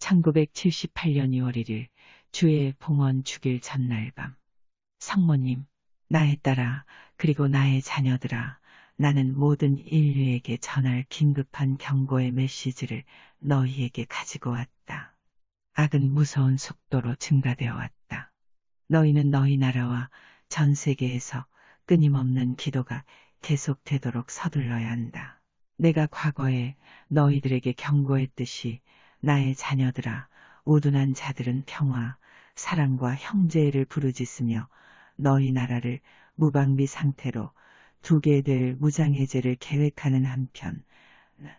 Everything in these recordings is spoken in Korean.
1978년 2월 1일 주의 봉헌 주길 전날 밤. 성모님, 나의 딸아, 그리고 나의 자녀들아, 나는 모든 인류에게 전할 긴급한 경고의 메시지를 너희에게 가지고 왔다. 악은 무서운 속도로 증가되어 왔다. 너희는 너희 나라와 전 세계에서 끊임없는 기도가 계속되도록 서둘러야 한다. 내가 과거에 너희들에게 경고했듯이 나의 자녀들아, 우둔한 자들은 평화, 사랑과 형제를 부르짖으며 너희 나라를 무방비 상태로 두게 될 무장해제를 계획하는 한편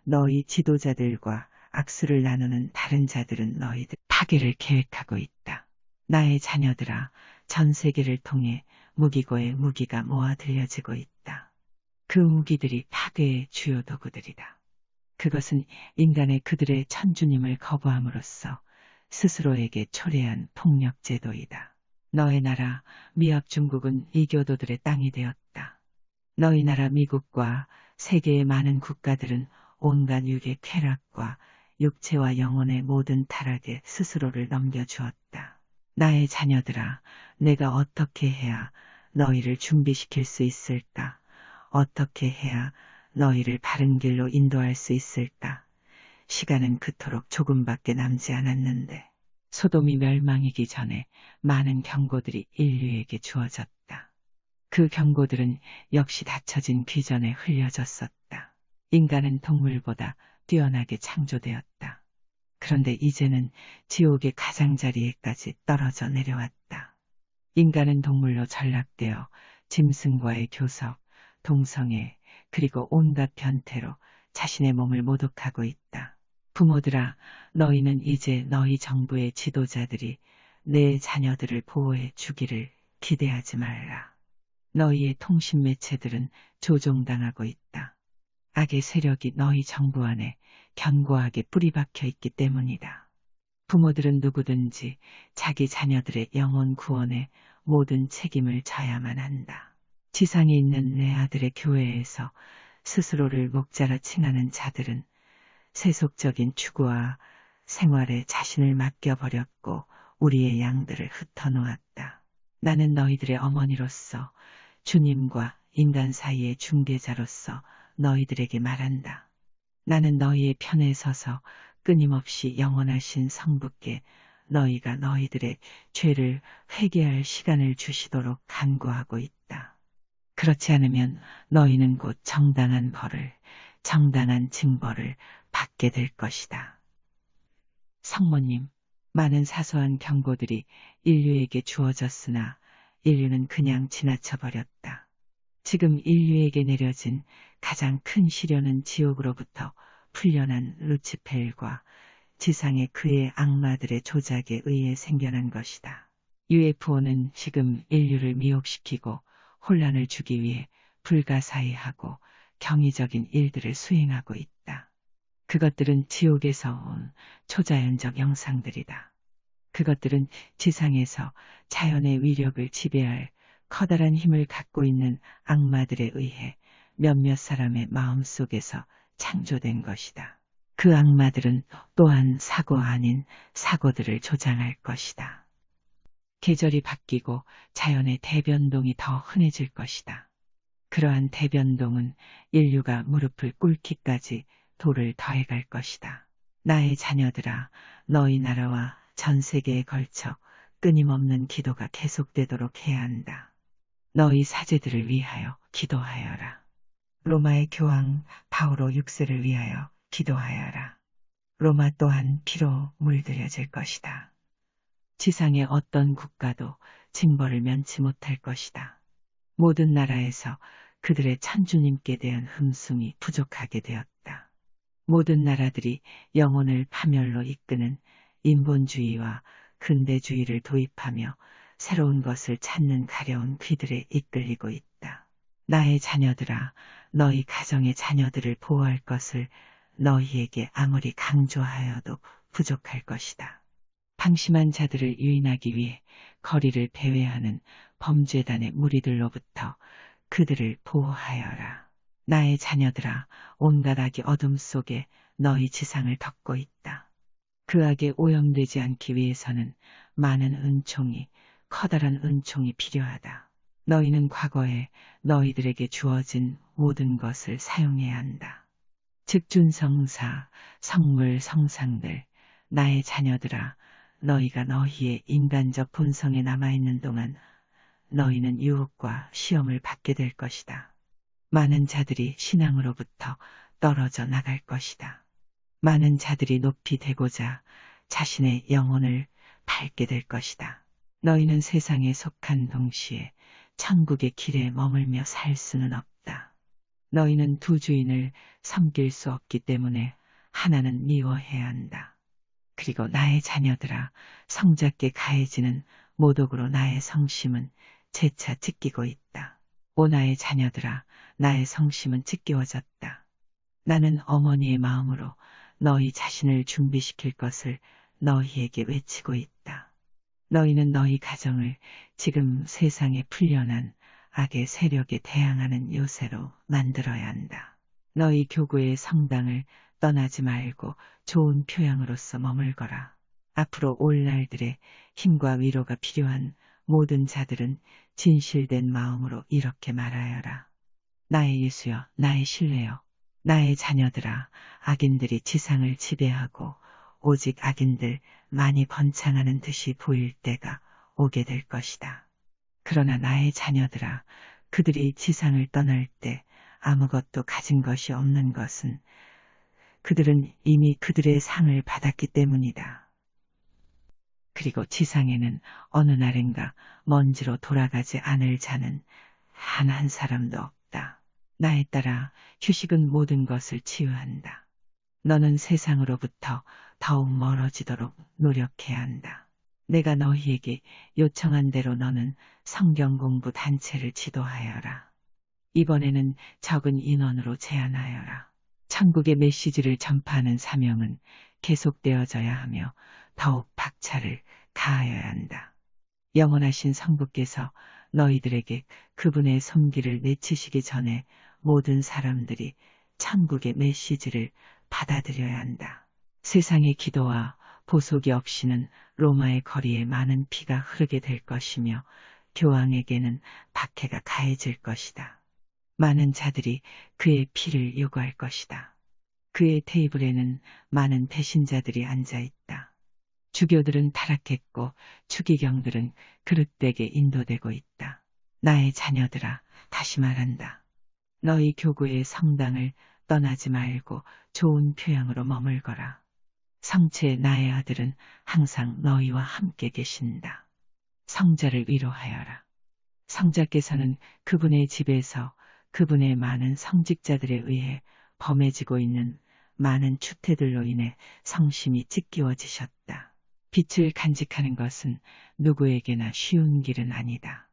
너희 지도자들과 악수를 나누는 다른 자들은 너희들 파괴를 계획하고 있다. 나의 자녀들아, 전 세계를 통해 무기고의 무기가 모아 들려지고 있다. 그 무기들이 파괴의 주요 도구들이다. 그것은 인간의 그들의 천주님을 거부함으로써 스스로에게 초래한 폭력 제도이다. 너의 나라 미합 중국은 이교도들의 땅이 되었다. 너희 나라 미국과 세계의 많은 국가들은 온갖 육의 쾌락과 육체와 영혼의 모든 타락에 스스로를 넘겨주었다. 나의 자녀들아, 내가 어떻게 해야 너희를 준비시킬 수 있을까? 어떻게 해야 너희를 바른 길로 인도할 수 있을까? 시간은 그토록 조금밖에 남지 않았는데 소돔이 멸망이기 전에 많은 경고들이 인류에게 주어졌다. 그 경고들은 역시 닫혀진 비전에 흘려졌었다. 인간은 동물보다 뛰어나게 창조되었다. 그런데 이제는 지옥의 가장자리에까지 떨어져 내려왔다. 인간은 동물로 전락되어 짐승과의 교섭, 동성애, 그리고 온갖 변태로 자신의 몸을 모독하고 있다. 부모들아, 너희는 이제 너희 정부의 지도자들이 내 자녀들을 보호해 주기를 기대하지 말라. 너희의 통신 매체들은 조종당하고 있다. 악의 세력이 너희 정부 안에 견고하게 뿌리박혀 있기 때문이다. 부모들은 누구든지 자기 자녀들의 영혼 구원에 모든 책임을 져야만 한다. 지상에 있는 내 아들의 교회에서 스스로를 목자라 칭하는 자들은 세속적인 추구와 생활에 자신을 맡겨버렸고 우리의 양들을 흩어놓았다. 나는 너희들의 어머니로서 주님과 인간 사이의 중개자로서 너희들에게 말한다. 나는 너희의 편에 서서 끊임없이 영원하신 성부께 너희가 너희들의 죄를 회개할 시간을 주시도록 간구하고 있다. 그렇지 않으면 너희는 곧 정당한 벌을, 정당한 징벌을 받게 될 것이다. 성모님, 많은 사소한 경고들이 인류에게 주어졌으나 인류는 그냥 지나쳐버렸다. 지금 인류에게 내려진 가장 큰 시련은 지옥으로부터 풀려난 루치펠과 지상의 그의 악마들의 조작에 의해 생겨난 것이다. UFO는 지금 인류를 미혹시키고 혼란을 주기 위해 불가사의하고 경이적인 일들을 수행하고 있다. 그것들은 지옥에서 온 초자연적 영상들이다. 그것들은 지상에서 자연의 위력을 지배할 커다란 힘을 갖고 있는 악마들에 의해 몇몇 사람의 마음속에서 창조된 것이다. 그 악마들은 또한 사고 아닌 사고들을 조장할 것이다. 계절이 바뀌고 자연의 대변동이 더 흔해질 것이다. 그러한 대변동은 인류가 무릎을 꿇기까지 돌을 더해갈 것이다. 나의 자녀들아, 너희 나라와 전 세계에 걸쳐 끊임없는 기도가 계속되도록 해야 한다. 너희 사제들을 위하여 기도하여라. 로마의 교황 바오로 6세를 위하여 기도하여라. 로마 또한 피로 물들여질 것이다. 지상의 어떤 국가도 징벌을 면치 못할 것이다. 모든 나라에서 그들의 천주님께 대한 흠숭이 부족하게 되었다. 모든 나라들이 영혼을 파멸로 이끄는 인본주의와 근대주의를 도입하며 새로운 것을 찾는 가려운 귀들에 이끌리고 있다. 나의 자녀들아, 너희 가정의 자녀들을 보호할 것을 너희에게 아무리 강조하여도 부족할 것이다. 방심한 자들을 유인하기 위해 거리를 배회하는 범죄단의 무리들로부터 그들을 보호하여라. 나의 자녀들아, 온갖 악이 어둠 속에 너희 지상을 덮고 있다. 그 악에 오염되지 않기 위해서는 많은 은총이, 커다란 은총이 필요하다. 너희는 과거에 너희들에게 주어진 모든 것을 사용해야 한다. 즉준성사, 성물, 성상들, 나의 자녀들아, 너희가 너희의 인간적 본성에 남아있는 동안 너희는 유혹과 시험을 받게 될 것이다. 많은 자들이 신앙으로부터 떨어져 나갈 것이다. 많은 자들이 높이 되고자 자신의 영혼을 밟게 될 것이다. 너희는 세상에 속한 동시에 천국의 길에 머물며 살 수는 없다. 너희는 두 주인을 섬길 수 없기 때문에 하나는 미워해야 한다. 그리고 나의 자녀들아, 성작게 가해지는 모독으로 나의 성심은 재차 찢기고 있다. 오 나의 자녀들아, 나의 성심은 찢기워졌다. 나는 어머니의 마음으로 너희 자신을 준비시킬 것을 너희에게 외치고 있다. 너희는 너희 가정을 지금 세상에 풀려난 악의 세력에 대항하는 요새로 만들어야 한다. 너희 교구의 성당을 떠나지 말고 좋은 표양으로서 머물거라. 앞으로 올 날들의 힘과 위로가 필요한 모든 자들은 진실된 마음으로 이렇게 말하여라. 나의 예수여, 나의 신뢰여, 나의 자녀들아, 악인들이 지상을 지배하고 오직 악인들 많이 번창하는 듯이 보일 때가 오게 될 것이다. 그러나 나의 자녀들아, 그들이 지상을 떠날 때 아무것도 가진 것이 없는 것은 그들은 이미 그들의 상을 받았기 때문이다. 그리고 지상에는 어느 날인가 먼지로 돌아가지 않을 자는 한 한 사람도 없다. 나에 따라 휴식은 모든 것을 치유한다. 너는 세상으로부터 더욱 멀어지도록 노력해야 한다. 내가 너희에게 요청한 대로 너는 성경 공부 단체를 지도하여라. 이번에는 적은 인원으로 제한하여라. 천국의 메시지를 전파하는 사명은 계속되어져야 하며 더욱 박차를 가하여야 한다. 영원하신 성부께서 너희들에게 그분의 손길을 내치시기 전에 모든 사람들이 천국의 메시지를 받아들여야 한다. 세상의 기도와 보속이 없이는 로마의 거리에 많은 피가 흐르게 될 것이며 교황에게는 박해가 가해질 것이다. 많은 자들이 그의 피를 요구할 것이다. 그의 테이블에는 많은 배신자들이 앉아 있다. 주교들은 타락했고 추기경들은 그릇되게 인도되고 있다. 나의 자녀들아, 다시 말한다. 너희 교구의 성당을 떠나지 말고 좋은 표양으로 머물거라. 성체 나의 아들은 항상 너희와 함께 계신다. 성자를 위로하여라. 성자께서는 그분의 집에서 그분의 많은 성직자들에 의해 범해지고 있는 많은 추태들로 인해 성심이 찢기워지셨다. 빛을 간직하는 것은 누구에게나 쉬운 길은 아니다.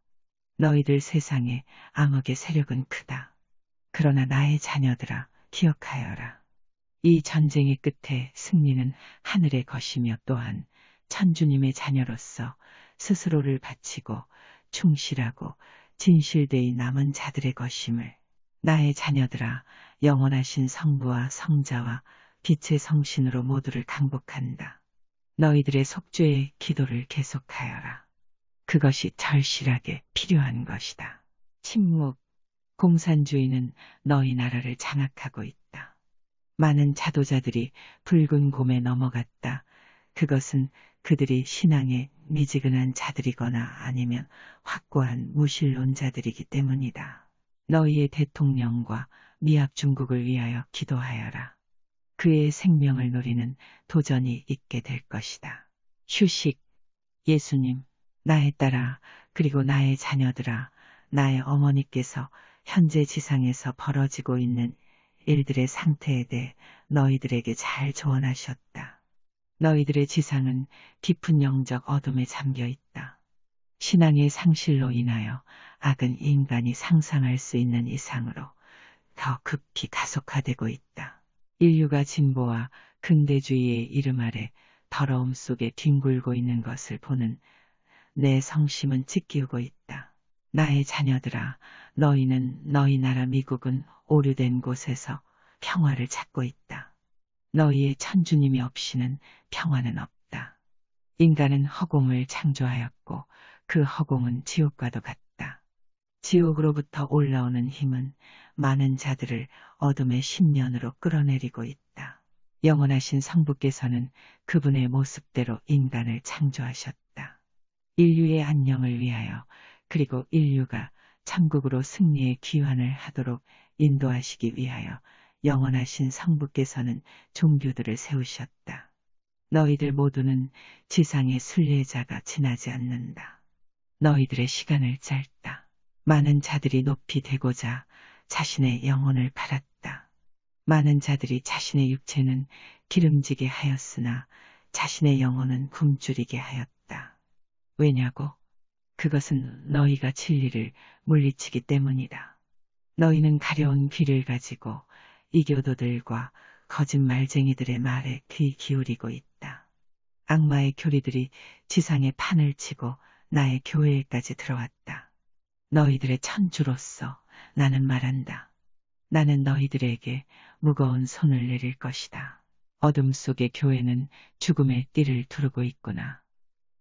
너희들 세상에 암흑의 세력은 크다. 그러나 나의 자녀들아, 기억하여라. 이 전쟁의 끝에 승리는 하늘의 것이며 또한 천주님의 자녀로서 스스로를 바치고 충실하고 진실되이 남은 자들의 것임을, 나의 자녀들아, 영원하신 성부와 성자와 빛의 성신으로 모두를 강복한다. 너희들의 속죄의 기도를 계속하여라. 그것이 절실하게 필요한 것이다. 침묵, 공산주의는 너희 나라를 장악하고 있다. 많은 자도자들이 붉은 곰에 넘어갔다. 그것은 그들이 신앙에 미지근한 자들이거나 아니면 확고한 무신론자들이기 때문이다. 너희의 대통령과 미합 중국을 위하여 기도하여라. 그의 생명을 누리는 도전이 있게 될 것이다. 휴식, 예수님, 나에 따라, 그리고 나의 자녀들아, 나의 어머니께서 현재 지상에서 벌어지고 있는 일들의 상태에 대해 너희들에게 잘 조언하셨다. 너희들의 지상은 깊은 영적 어둠에 잠겨 있다. 신앙의 상실로 인하여 악은 인간이 상상할 수 있는 이상으로 더 급히 가속화되고 있다. 인류가 진보와 근대주의의 이름 아래 더러움 속에 뒹굴고 있는 것을 보는 내 성심은 찢기우고 있다. 나의 자녀들아, 너희는 너희 나라 미국은 오류된 곳에서 평화를 찾고 있다. 너희의 천주님이 없이는 평화는 없다. 인간은 허공을 창조하였고 그 허공은 지옥과도 같다. 지옥으로부터 올라오는 힘은 많은 자들을 어둠의 심년으로 끌어내리고 있다. 영원하신 성부께서는 그분의 모습대로 인간을 창조하셨다. 인류의 안녕을 위하여 그리고 인류가 천국으로 승리의 귀환을 하도록 인도하시기 위하여 영원하신 성부께서는 종교들을 세우셨다. 너희들 모두는 지상의 순례자가 지나지 않는다. 너희들의 시간을 짧다. 많은 자들이 높이 되고자 자신의 영혼을 팔았다. 많은 자들이 자신의 육체는 기름지게 하였으나 자신의 영혼은 굶주리게 하였다. 왜냐고? 그것은 너희가 진리를 물리치기 때문이다. 너희는 가려운 귀를 가지고 이교도들과 거짓말쟁이들의 말에 귀 기울이고 있다. 악마의 교리들이 지상에 판을 치고 나의 교회에까지 들어왔다. 너희들의 천주로서 나는 말한다. 나는 너희들에게 무거운 손을 내릴 것이다. 어둠 속의 교회는 죽음의 띠를 두르고 있구나.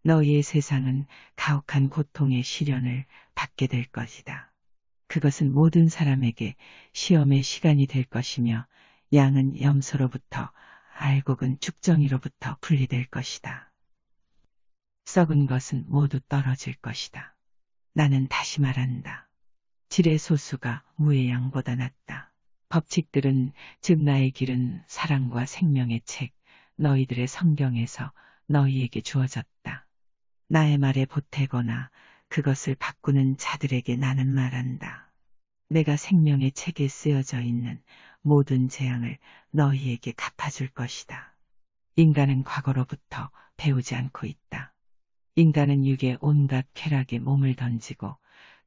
너희의 세상은 가혹한 고통의 시련을 받게 될 것이다. 그것은 모든 사람에게 시험의 시간이 될 것이며 양은 염소로부터 알곡은 쭉정이로부터 분리될 것이다. 썩은 것은 모두 떨어질 것이다. 나는 다시 말한다. 질의 소수가 무의 양보다 낫다. 법칙들은 즉 나의 길은 사랑과 생명의 책, 너희들의 성경에서 너희에게 주어졌다. 나의 말에 보태거나 그것을 바꾸는 자들에게 나는 말한다. 내가 생명의 책에 쓰여져 있는 모든 재앙을 너희에게 갚아줄 것이다. 인간은 과거로부터 배우지 않고 있다. 인간은 육의 온갖 쾌락에 몸을 던지고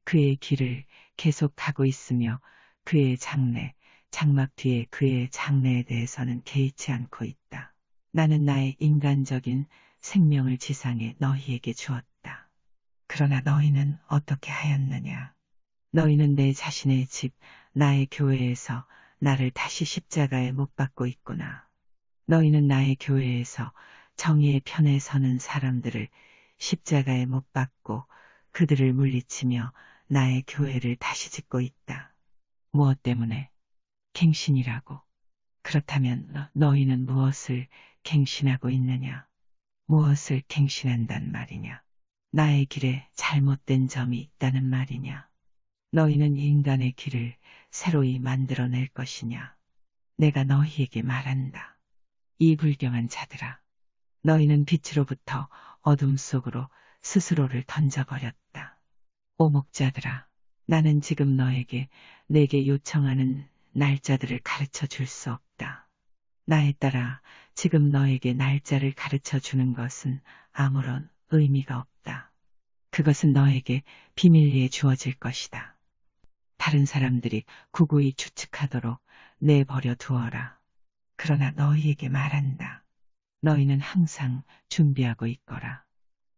그의 길을 계속 가고 있으며 그의 장래, 장막 뒤에 그의 장래에 대해서는 개의치 않고 있다. 나는 나의 인간적인 생명을 지상에 너희에게 주었다. 그러나 너희는 어떻게 하였느냐? 너희는 내 자신의 집, 나의 교회에서 나를 다시 십자가에 못 박고 있구나. 너희는 나의 교회에서 정의의 편에 서는 사람들을 십자가에 못 박고 그들을 물리치며 나의 교회를 다시 짓고 있다. 무엇 때문에? 갱신이라고. 그렇다면 너희는 무엇을 갱신하고 있느냐? 무엇을 갱신한단 말이냐? 나의 길에 잘못된 점이 있다는 말이냐? 너희는 인간의 길을 새로이 만들어낼 것이냐? 내가 너희에게 말한다. 이 불경한 자들아, 너희는 빛으로부터 어둠 속으로 스스로를 던져버렸다. 오목자들아, 나는 지금 너에게 내게 요청하는 날짜들을 가르쳐 줄 수 없다. 나에 따라 지금 너에게 날짜를 가르쳐 주는 것은 아무런 의미가 없다. 그것은 너에게 비밀리에 주어질 것이다. 다른 사람들이 구구이 추측하도록 내버려 두어라. 그러나 너희에게 말한다. 너희는 항상 준비하고 있거라.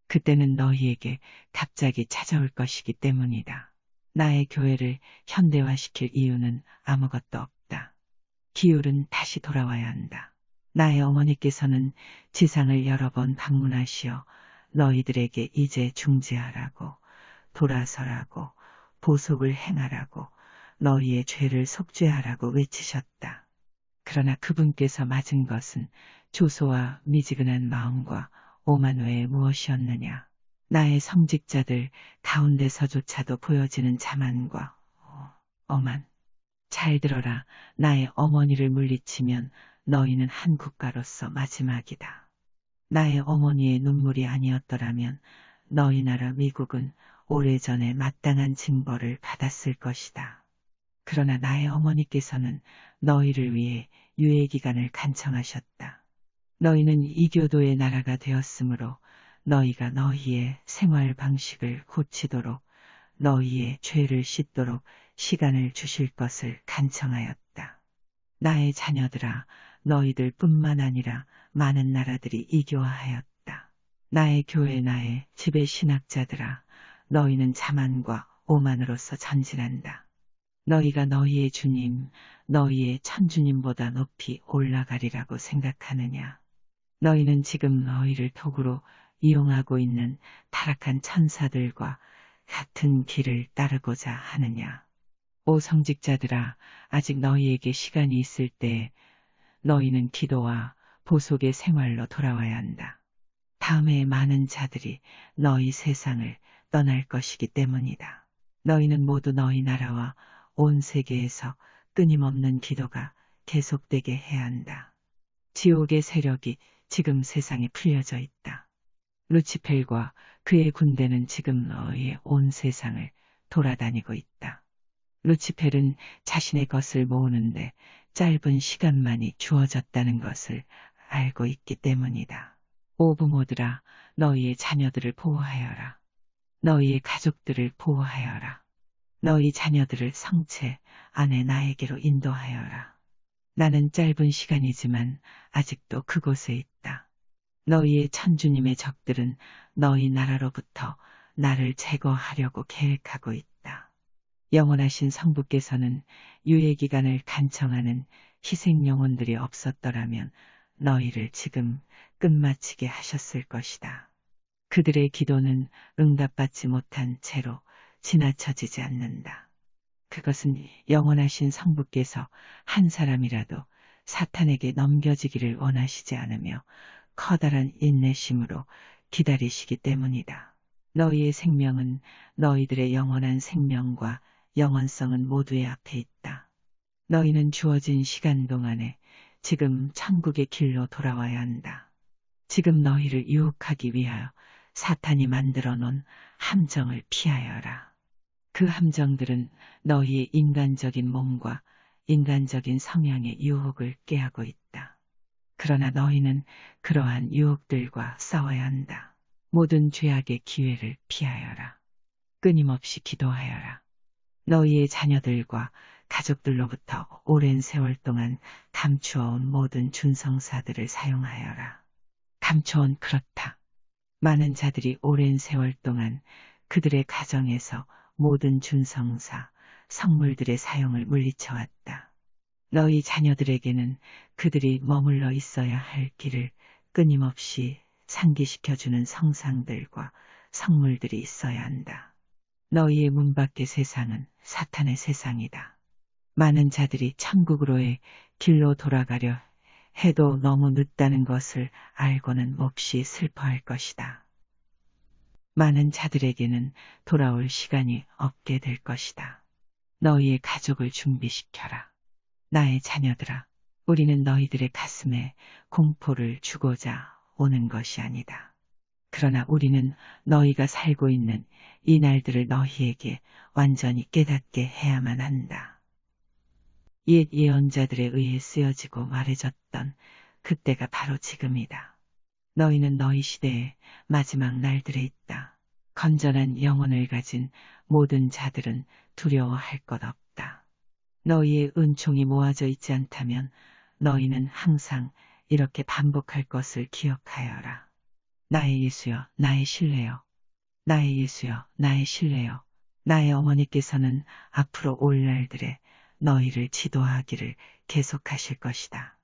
그때는 너희에게 갑자기 찾아올 것이기 때문이다. 나의 교회를 현대화시킬 이유는 아무것도 없다. 기울은 다시 돌아와야 한다. 나의 어머니께서는 지상을 여러 번 방문하시어 너희들에게 이제 중지하라고, 돌아서라고, 보속을 행하라고, 너희의 죄를 속죄하라고 외치셨다. 그러나 그분께서 맞은 것은 조소와 미지근한 마음과 오만 외에 무엇이었느냐. 나의 성직자들 가운데서조차도 보여지는 자만과 어만. 잘 들어라. 나의 어머니를 물리치면 너희는 한 국가로서 마지막이다. 나의 어머니의 눈물이 아니었더라면 너희 나라 미국은 오래전에 마땅한 징벌을 받았을 것이다. 그러나 나의 어머니께서는 너희를 위해 유예기간을 간청하셨다. 너희는 이교도의 나라가 되었으므로 너희가 너희의 생활 방식을 고치도록 너희의 죄를 씻도록 시간을 주실 것을 간청하였다. 나의 자녀들아, 너희들 뿐만 아니라 많은 나라들이 이교화하였다. 나의 교회 나의 집의 신학자들아, 너희는 자만과 오만으로서 전진한다. 너희가 너희의 주님, 너희의 참주님보다 높이 올라가리라고 생각하느냐? 너희는 지금 너희를 도구로 이용하고 있는 타락한 천사들과 같은 길을 따르고자 하느냐? 오 성직자들아, 아직 너희에게 시간이 있을 때 너희는 기도와 보속의 생활로 돌아와야 한다. 다음에 많은 자들이 너희 세상을 떠날 것이기 때문이다. 너희는 모두 너희 나라와 온 세계에서 끊임없는 기도가 계속되게 해야 한다. 지옥의 세력이 지금 세상에 풀려져 있다. 루치펠과 그의 군대는 지금 너희의 온 세상을 돌아다니고 있다. 루치펠은 자신의 것을 모으는데 짧은 시간만이 주어졌다는 것을 알고 있기 때문이다. 오 부모들아, 너희의 자녀들을 보호하여라. 너희의 가족들을 보호하여라. 너희 자녀들을 성체 아내 나에게로 인도하여라. 나는 짧은 시간이지만 아직도 그곳에 있다. 너희의 천주님의 적들은 너희 나라로부터 나를 제거하려고 계획하고 있다. 영원하신 성부께서는 유예기간을 간청하는 희생 영혼들이 없었더라면 너희를 지금 끝마치게 하셨을 것이다. 그들의 기도는 응답받지 못한 채로 지나쳐지지 않는다. 그것은 영원하신 성부께서 한 사람이라도 사탄에게 넘겨지기를 원하시지 않으며 커다란 인내심으로 기다리시기 때문이다. 너희의 생명은 너희들의 영원한 생명과 영원성은 모두의 앞에 있다. 너희는 주어진 시간 동안에 지금 천국의 길로 돌아와야 한다. 지금 너희를 유혹하기 위하여 사탄이 만들어 놓은 함정을 피하여라. 그 함정들은 너희의 인간적인 몸과 인간적인 성향의 유혹을 꾀하고 있다. 그러나 너희는 그러한 유혹들과 싸워야 한다. 모든 죄악의 기회를 피하여라. 끊임없이 기도하여라. 너희의 자녀들과 가족들로부터 오랜 세월 동안 감추어온 모든 준성사들을 사용하여라. 감춰온 그렇다. 많은 자들이 오랜 세월 동안 그들의 가정에서 모든 준성사, 성물들의 사용을 물리쳐왔다. 너희 자녀들에게는 그들이 머물러 있어야 할 길을 끊임없이 상기시켜주는 성상들과 성물들이 있어야 한다. 너희의 문 밖의 세상은 사탄의 세상이다. 많은 자들이 천국으로의 길로 돌아가려 해도 너무 늦다는 것을 알고는 몹시 슬퍼할 것이다. 많은 자들에게는 돌아올 시간이 없게 될 것이다. 너희의 가족을 준비시켜라. 나의 자녀들아, 우리는 너희들의 가슴에 공포를 주고자 오는 것이 아니다. 그러나 우리는 너희가 살고 있는 이 날들을 너희에게 완전히 깨닫게 해야만 한다. 옛 예언자들에 의해 쓰여지고 말해졌던 그때가 바로 지금이다. 너희는 너희 시대의 마지막 날들에 있다. 건전한 영혼을 가진 모든 자들은 두려워할 것 없다. 너희의 은총이 모아져 있지 않다면 너희는 항상 이렇게 반복할 것을 기억하여라. 나의 예수여, 나의 신뢰여. 나의 예수여, 나의 신뢰여. 나의 어머니께서는 앞으로 올 날들에 너희를 지도하기를 계속하실 것이다.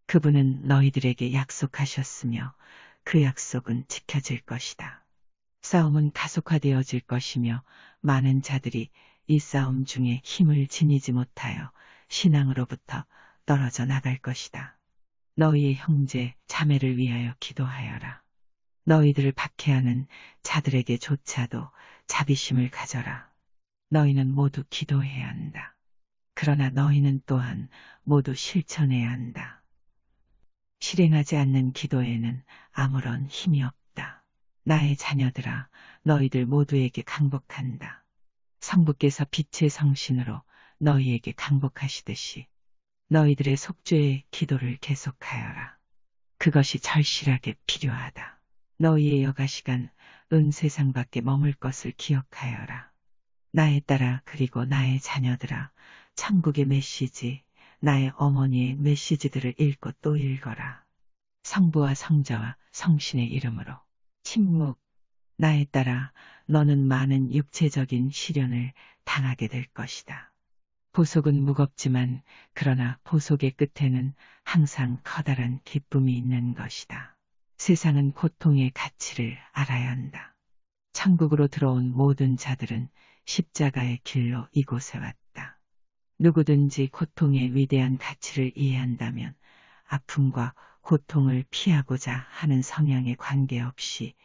그분은 너희들에게 약속하셨으며 그 약속은 지켜질 것이다. 싸움은 가속화되어질 것이며 많은 자들이 이 싸움 중에 힘을 지니지 못하여 신앙으로부터 떨어져 나갈 것이다. 너희의 형제, 자매를 위하여 기도하여라. 너희들을 박해하는 자들에게조차도 자비심을 가져라. 너희는 모두 기도해야 한다. 그러나 너희는 또한 모두 실천해야 한다. 실행하지 않는 기도에는 아무런 힘이 없다. 나의 자녀들아, 너희들 모두에게 강복한다. 성부께서 빛의 성신으로 너희에게 강복하시듯이 너희들의 속죄의 기도를 계속하여라. 그것이 절실하게 필요하다. 너희의 여가시간 은세상 밖에 머물 것을 기억하여라. 나의 딸아, 그리고 나의 자녀들아, 천국의 메시지, 나의 어머니의 메시지들을 읽고 또 읽어라. 성부와 성자와 성신의 이름으로. 침묵. 나의 딸아, 너는 많은 육체적인 시련을 당하게 될 것이다. 보석은 무겁지만 그러나 보석의 끝에는 항상 커다란 기쁨이 있는 것이다. 세상은 고통의 가치를 알아야 한다. 천국으로 들어온 모든 자들은 십자가의 길로 이곳에 왔다. 누구든지 고통의 위대한 가치를 이해한다면 아픔과 고통을 피하고자 하는 성향에 관계없이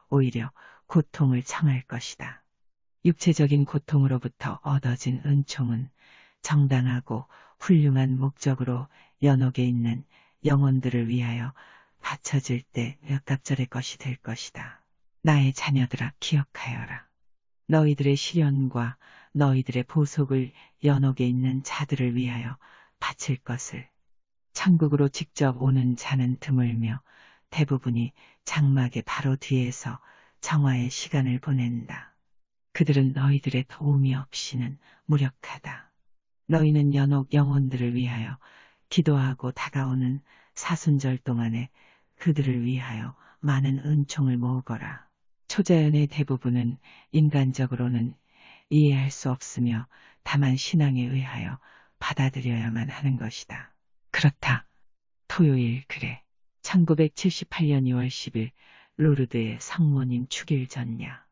오히려 고통을 청할 것이다. 육체적인 고통으로부터 얻어진 은총은 정당하고 훌륭한 목적으로 연옥에 있는 영혼들을 위하여 바쳐질 때 몇갑절의 것이 될 것이다. 나의 자녀들아 기억하여라. 너희들의 시련과 너희들의 보속을 연옥에 있는 자들을 위하여 바칠 것을. 천국으로 직접 오는 자는 드물며 대부분이 장막의 바로 뒤에서 정화의 시간을 보낸다. 그들은 너희들의 도움이 없이는 무력하다. 너희는 연옥 영혼들을 위하여 기도하고 다가오는 사순절 동안에 그들을 위하여 많은 은총을 모으거라. 초자연의 대부분은 인간적으로는 이해할 수 없으며 다만 신앙에 의하여 받아들여야만 하는 것이다. 그렇다. 토요일 그래. 1978년 2월 10일 로르드의 성모님 축일 전야.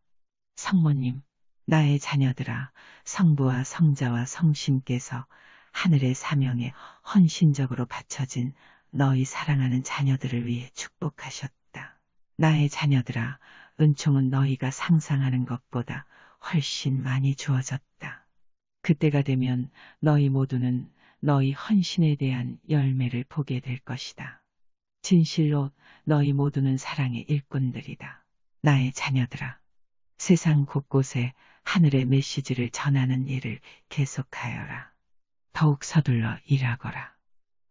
성모님, 나의 자녀들아, 성부와 성자와 성신께서 하늘의 사명에 헌신적으로 바쳐진 너희 사랑하는 자녀들을 위해 축복하셨다. 나의 자녀들아, 은총은 너희가 상상하는 것보다 훨씬 많이 주어졌다. 그때가 되면 너희 모두는 너희 헌신에 대한 열매를 보게 될 것이다. 진실로 너희 모두는 사랑의 일꾼들이다. 나의 자녀들아, 세상 곳곳에 하늘의 메시지를 전하는 일을 계속하여라. 더욱 서둘러 일하거라.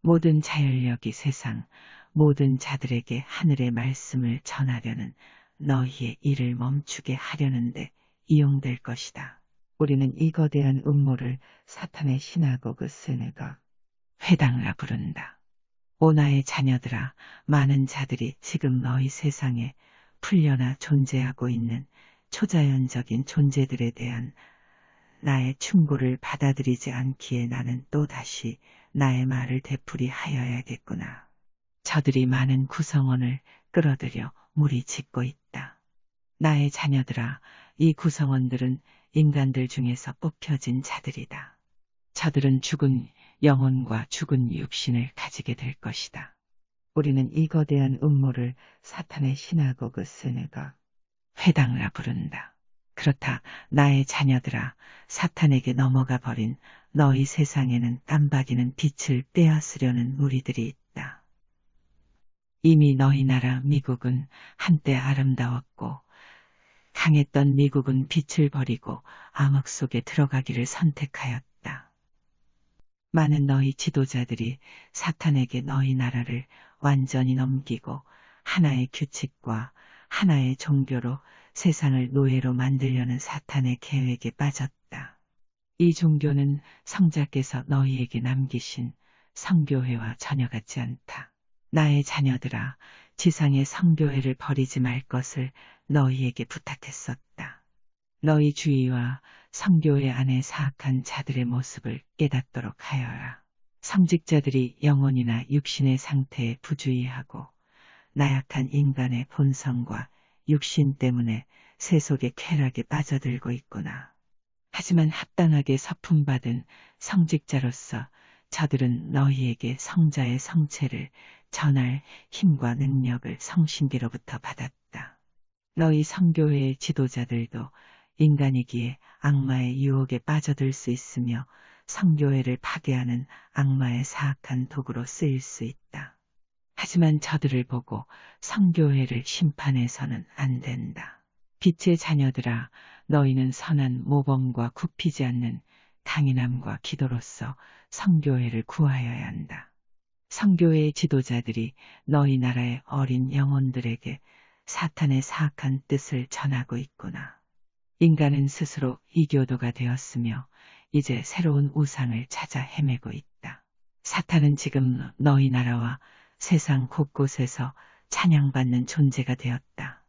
모든 자연력이 세상 모든 자들에게 하늘의 말씀을 전하려는 너희의 일을 멈추게 하려는데 이용될 것이다. 우리는 이 거대한 음모를 사탄의 시나고그 스네가 회당이라 부른다. 오 나의 자녀들아, 많은 자들이 지금 너희 세상에 풀려나 존재하고 있는 초자연적인 존재들에 대한 나의 충고를 받아들이지 않기에 나는 또다시 나의 말을 되풀이하여야겠구나. 저들이 많은 구성원을 끌어들여 무리 짓고 있다. 나의 자녀들아, 이 구성원들은 인간들 중에서 뽑혀진 자들이다. 저들은 죽은 영혼과 죽은 육신을 가지게 될 것이다. 우리는 이 거대한 음모를 사탄의 시나고그 스네가 회당이라 부른다. 그렇다. 나의 자녀들아, 사탄에게 넘어가 버린 너희 세상에는 깜박이는 빛을 빼앗으려는 무리들이 있다. 이미 너희 나라 미국은 한때 아름다웠고 강했던 미국은 빛을 버리고 암흑 속에 들어가기를 선택하였다. 많은 너희 지도자들이 사탄에게 너희 나라를 완전히 넘기고 하나의 규칙과 하나의 종교로 세상을 노예로 만들려는 사탄의 계획에 빠졌다. 이 종교는 성자께서 너희에게 남기신 성교회와 전혀 같지 않다. 나의 자녀들아, 지상의 성교회를 버리지 말 것을 너희에게 부탁했었다. 너희 주위와 성교회 안에 사악한 자들의 모습을 깨닫도록 하여라. 성직자들이 영혼이나 육신의 상태에 부주의하고 나약한 인간의 본성과 육신 때문에 세속의 쾌락에 빠져들고 있구나. 하지만 합당하게 서품받은 성직자로서 저들은 너희에게 성자의 성체를 전할 힘과 능력을 성신께로부터 받았다. 너희 성교회의 지도자들도 인간이기에 악마의 유혹에 빠져들 수 있으며 성교회를 파괴하는 악마의 사악한 도구로 쓰일 수 있다. 하지만 저들을 보고 성교회를 심판해서는 안 된다. 빛의 자녀들아, 너희는 선한 모범과 굽히지 않는 강인함과 기도로서 성교회를 구하여야 한다. 성교회의 지도자들이 너희 나라의 어린 영혼들에게 사탄의 사악한 뜻을 전하고 있구나. 인간은 스스로 이교도가 되었으며 이제 새로운 우상을 찾아 헤매고 있다. 사탄은 지금 너희 나라와 세상 곳곳에서 찬양받는 존재가 되었다.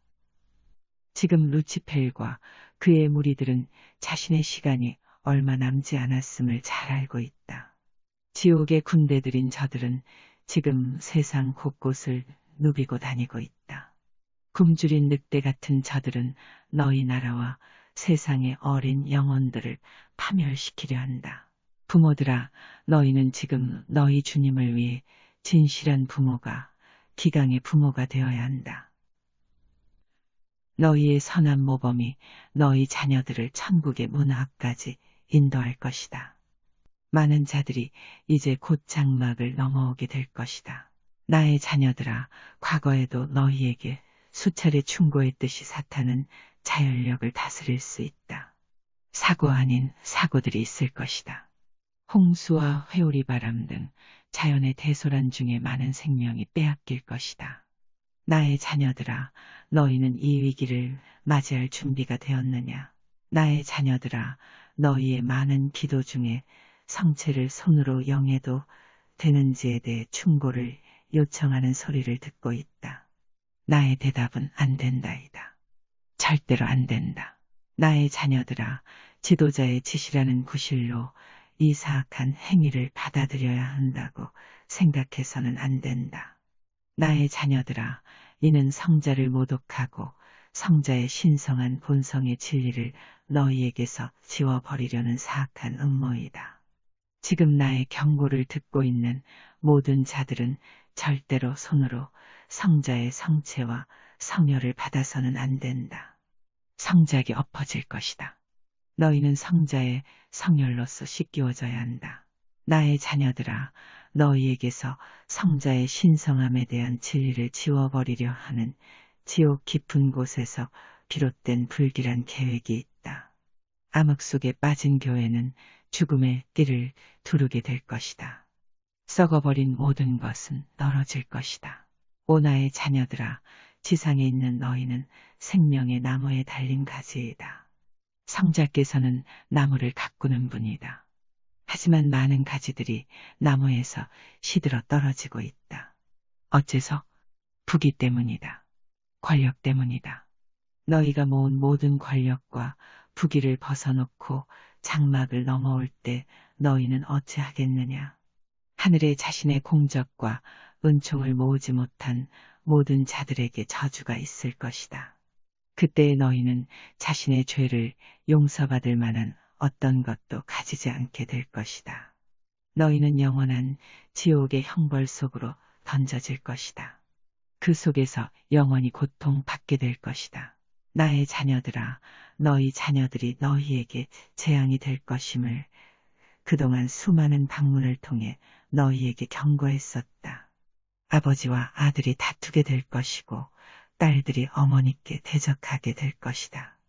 지금 루치펠과 그의 무리들은 자신의 시간이 얼마 남지 않았음을 잘 알고 있다. 지옥의 군대들인 저들은 지금 세상 곳곳을 누비고 다니고 있다. 굶주린 늑대 같은 저들은 너희 나라와 세상의 어린 영혼들을 파멸시키려 한다. 부모들아, 너희는 지금 너희 주님을 위해 진실한 부모가, 기강의 부모가 되어야 한다. 너희의 선한 모범이 너희 자녀들을 천국의 문 앞까지 인도할 것이다. 많은 자들이 이제 곧 장막을 넘어오게 될 것이다. 나의 자녀들아, 과거에도 너희에게 수차례 충고했듯이 사탄은 자연력을 다스릴 수 있다. 사고 아닌 사고들이 있을 것이다. 홍수와 회오리 바람 등 자연의 대소란 중에 많은 생명이 빼앗길 것이다. 나의 자녀들아, 너희는 이 위기를 맞이할 준비가 되었느냐? 나의 자녀들아, 너희의 많은 기도 중에 성체를 손으로 영해도 되는지에 대해 충고를 요청하는 소리를 듣고 있다. 나의 대답은 안 된다이다. 절대로 안 된다. 나의 자녀들아, 지도자의 지시라는 구실로 이 사악한 행위를 받아들여야 한다고 생각해서는 안 된다. 나의 자녀들아, 이는 성자를 모독하고 성자의 신성한 본성의 진리를 너희에게서 지워버리려는 사악한 음모이다. 지금 나의 경고를 듣고 있는 모든 자들은 절대로 손으로 성자의 성체와 성혈을 받아서는 안 된다. 성작이 엎어질 것이다. 너희는 성자의 성혈로서 씻기워져야 한다. 나의 자녀들아, 너희에게서 성자의 신성함에 대한 진리를 지워버리려 하는 지옥 깊은 곳에서 비롯된 불길한 계획이 있다. 암흑 속에 빠진 교회는 죽음의 띠를 두르게 될 것이다. 썩어버린 모든 것은 떨어질 것이다. 오 나의 자녀들아, 지상에 있는 너희는 생명의 나무에 달린 가지이다. 성자께서는 나무를 가꾸는 분이다. 하지만 많은 가지들이 나무에서 시들어 떨어지고 있다. 어째서? 부귀 때문이다. 권력 때문이다. 너희가 모은 모든 권력과 부귀를 벗어놓고 장막을 넘어올 때 너희는 어찌하겠느냐? 하늘에 자신의 공적과 은총을 모으지 못한 모든 자들에게 저주가 있을 것이다. 그때 너희는 자신의 죄를 용서받을 만한 어떤 것도 가지지 않게 될 것이다. 너희는 영원한 지옥의 형벌 속으로 던져질 것이다. 그 속에서 영원히 고통받게 될 것이다. 나의 자녀들아, 너희 자녀들이 너희에게 재앙이 될 것임을 그동안 수많은 방문을 통해 너희에게 경고했었다. 아버지와 아들이 다투게 될 것이고 딸들이 어머니께 대적하게 될 것이다.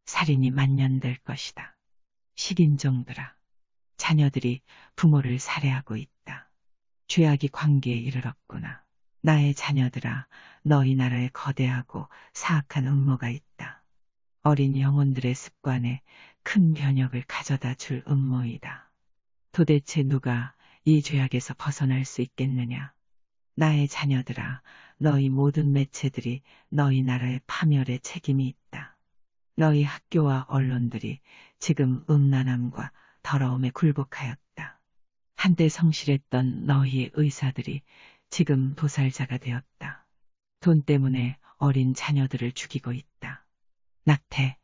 살인이 만연될 것이다. 식인종들아, 자녀들이 부모를 살해하고 있다. 죄악이 관계에 이르렀구나. 나의 자녀들아, 너희 나라에 거대하고 사악한 음모가 있다. 어린 영혼들의 습관에 큰 변혁을 가져다 줄 음모이다. 도대체 누가 이 죄악에서 벗어날 수 있겠느냐? 나의 자녀들아, 너희 모든 매체들이 너희 나라의 파멸에 책임이 있다. 너희 학교와 언론들이 지금 음란함과 더러움에 굴복하였다. 한때 성실했던 너희의 의사들이 지금 도살자가 되었다. 돈 때문에 어린 자녀들을 죽이고 있다. 낙태,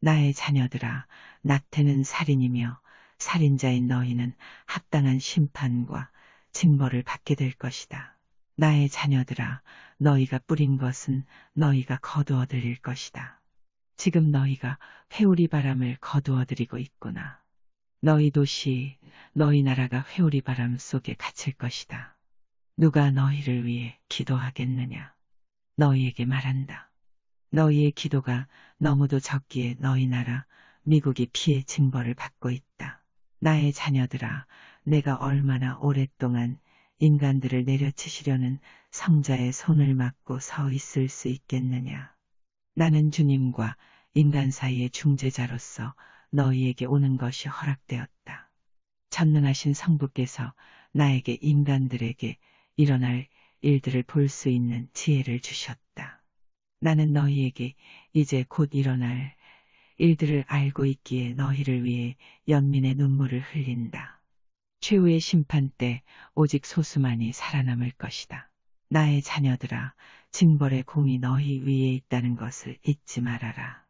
나의 자녀들아, 낙태는 살인이며 살인자인 너희는 합당한 심판과 징벌을 받게 될 것이다. 나의 자녀들아, 너희가 뿌린 것은 너희가 거두어 들일 것이다. 지금 너희가 회오리 바람을 거두어 들이고 있구나. 너희 도시, 너희 나라가 회오리 바람 속에 갇힐 것이다. 누가 너희를 위해 기도하겠느냐? 너희에게 말한다. 너희의 기도가 너무도 적기에 너희 나라, 미국이 피해 징벌을 받고 있다. 나의 자녀들아, 내가 얼마나 오랫동안 인간들을 내려치시려는 성자의 손을 막고 서 있을 수 있겠느냐. 나는 주님과 인간 사이의 중재자로서 너희에게 오는 것이 허락되었다. 전능하신 성부께서 나에게 인간들에게 일어날 일들을 볼 수 있는 지혜를 주셨다. 나는 너희에게 이제 곧 일어날 일들을 알고 있기에 너희를 위해 연민의 눈물을 흘린다. 최후의 심판 때 오직 소수만이 살아남을 것이다. 나의 자녀들아, 징벌의 공이 너희 위에 있다는 것을 잊지 말아라.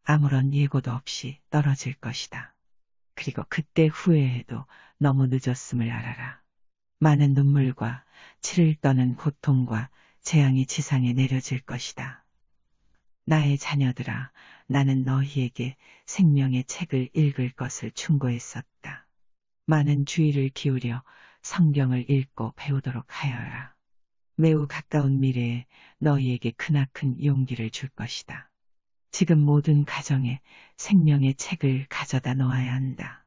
아무런 예고도 없이 떨어질 것이다. 그리고 그때 후회해도 너무 늦었음을 알아라. 많은 눈물과 치를 떠는 고통과 재앙이 지상에 내려질 것이다. 나의 자녀들아, 나는 너희에게 생명의 책을 읽을 것을 충고했었다. 많은 주의를 기울여 성경을 읽고 배우도록 하여라. 매우 가까운 미래에 너희에게 크나큰 용기를 줄 것이다. 지금 모든 가정에 생명의 책을 가져다 놓아야 한다.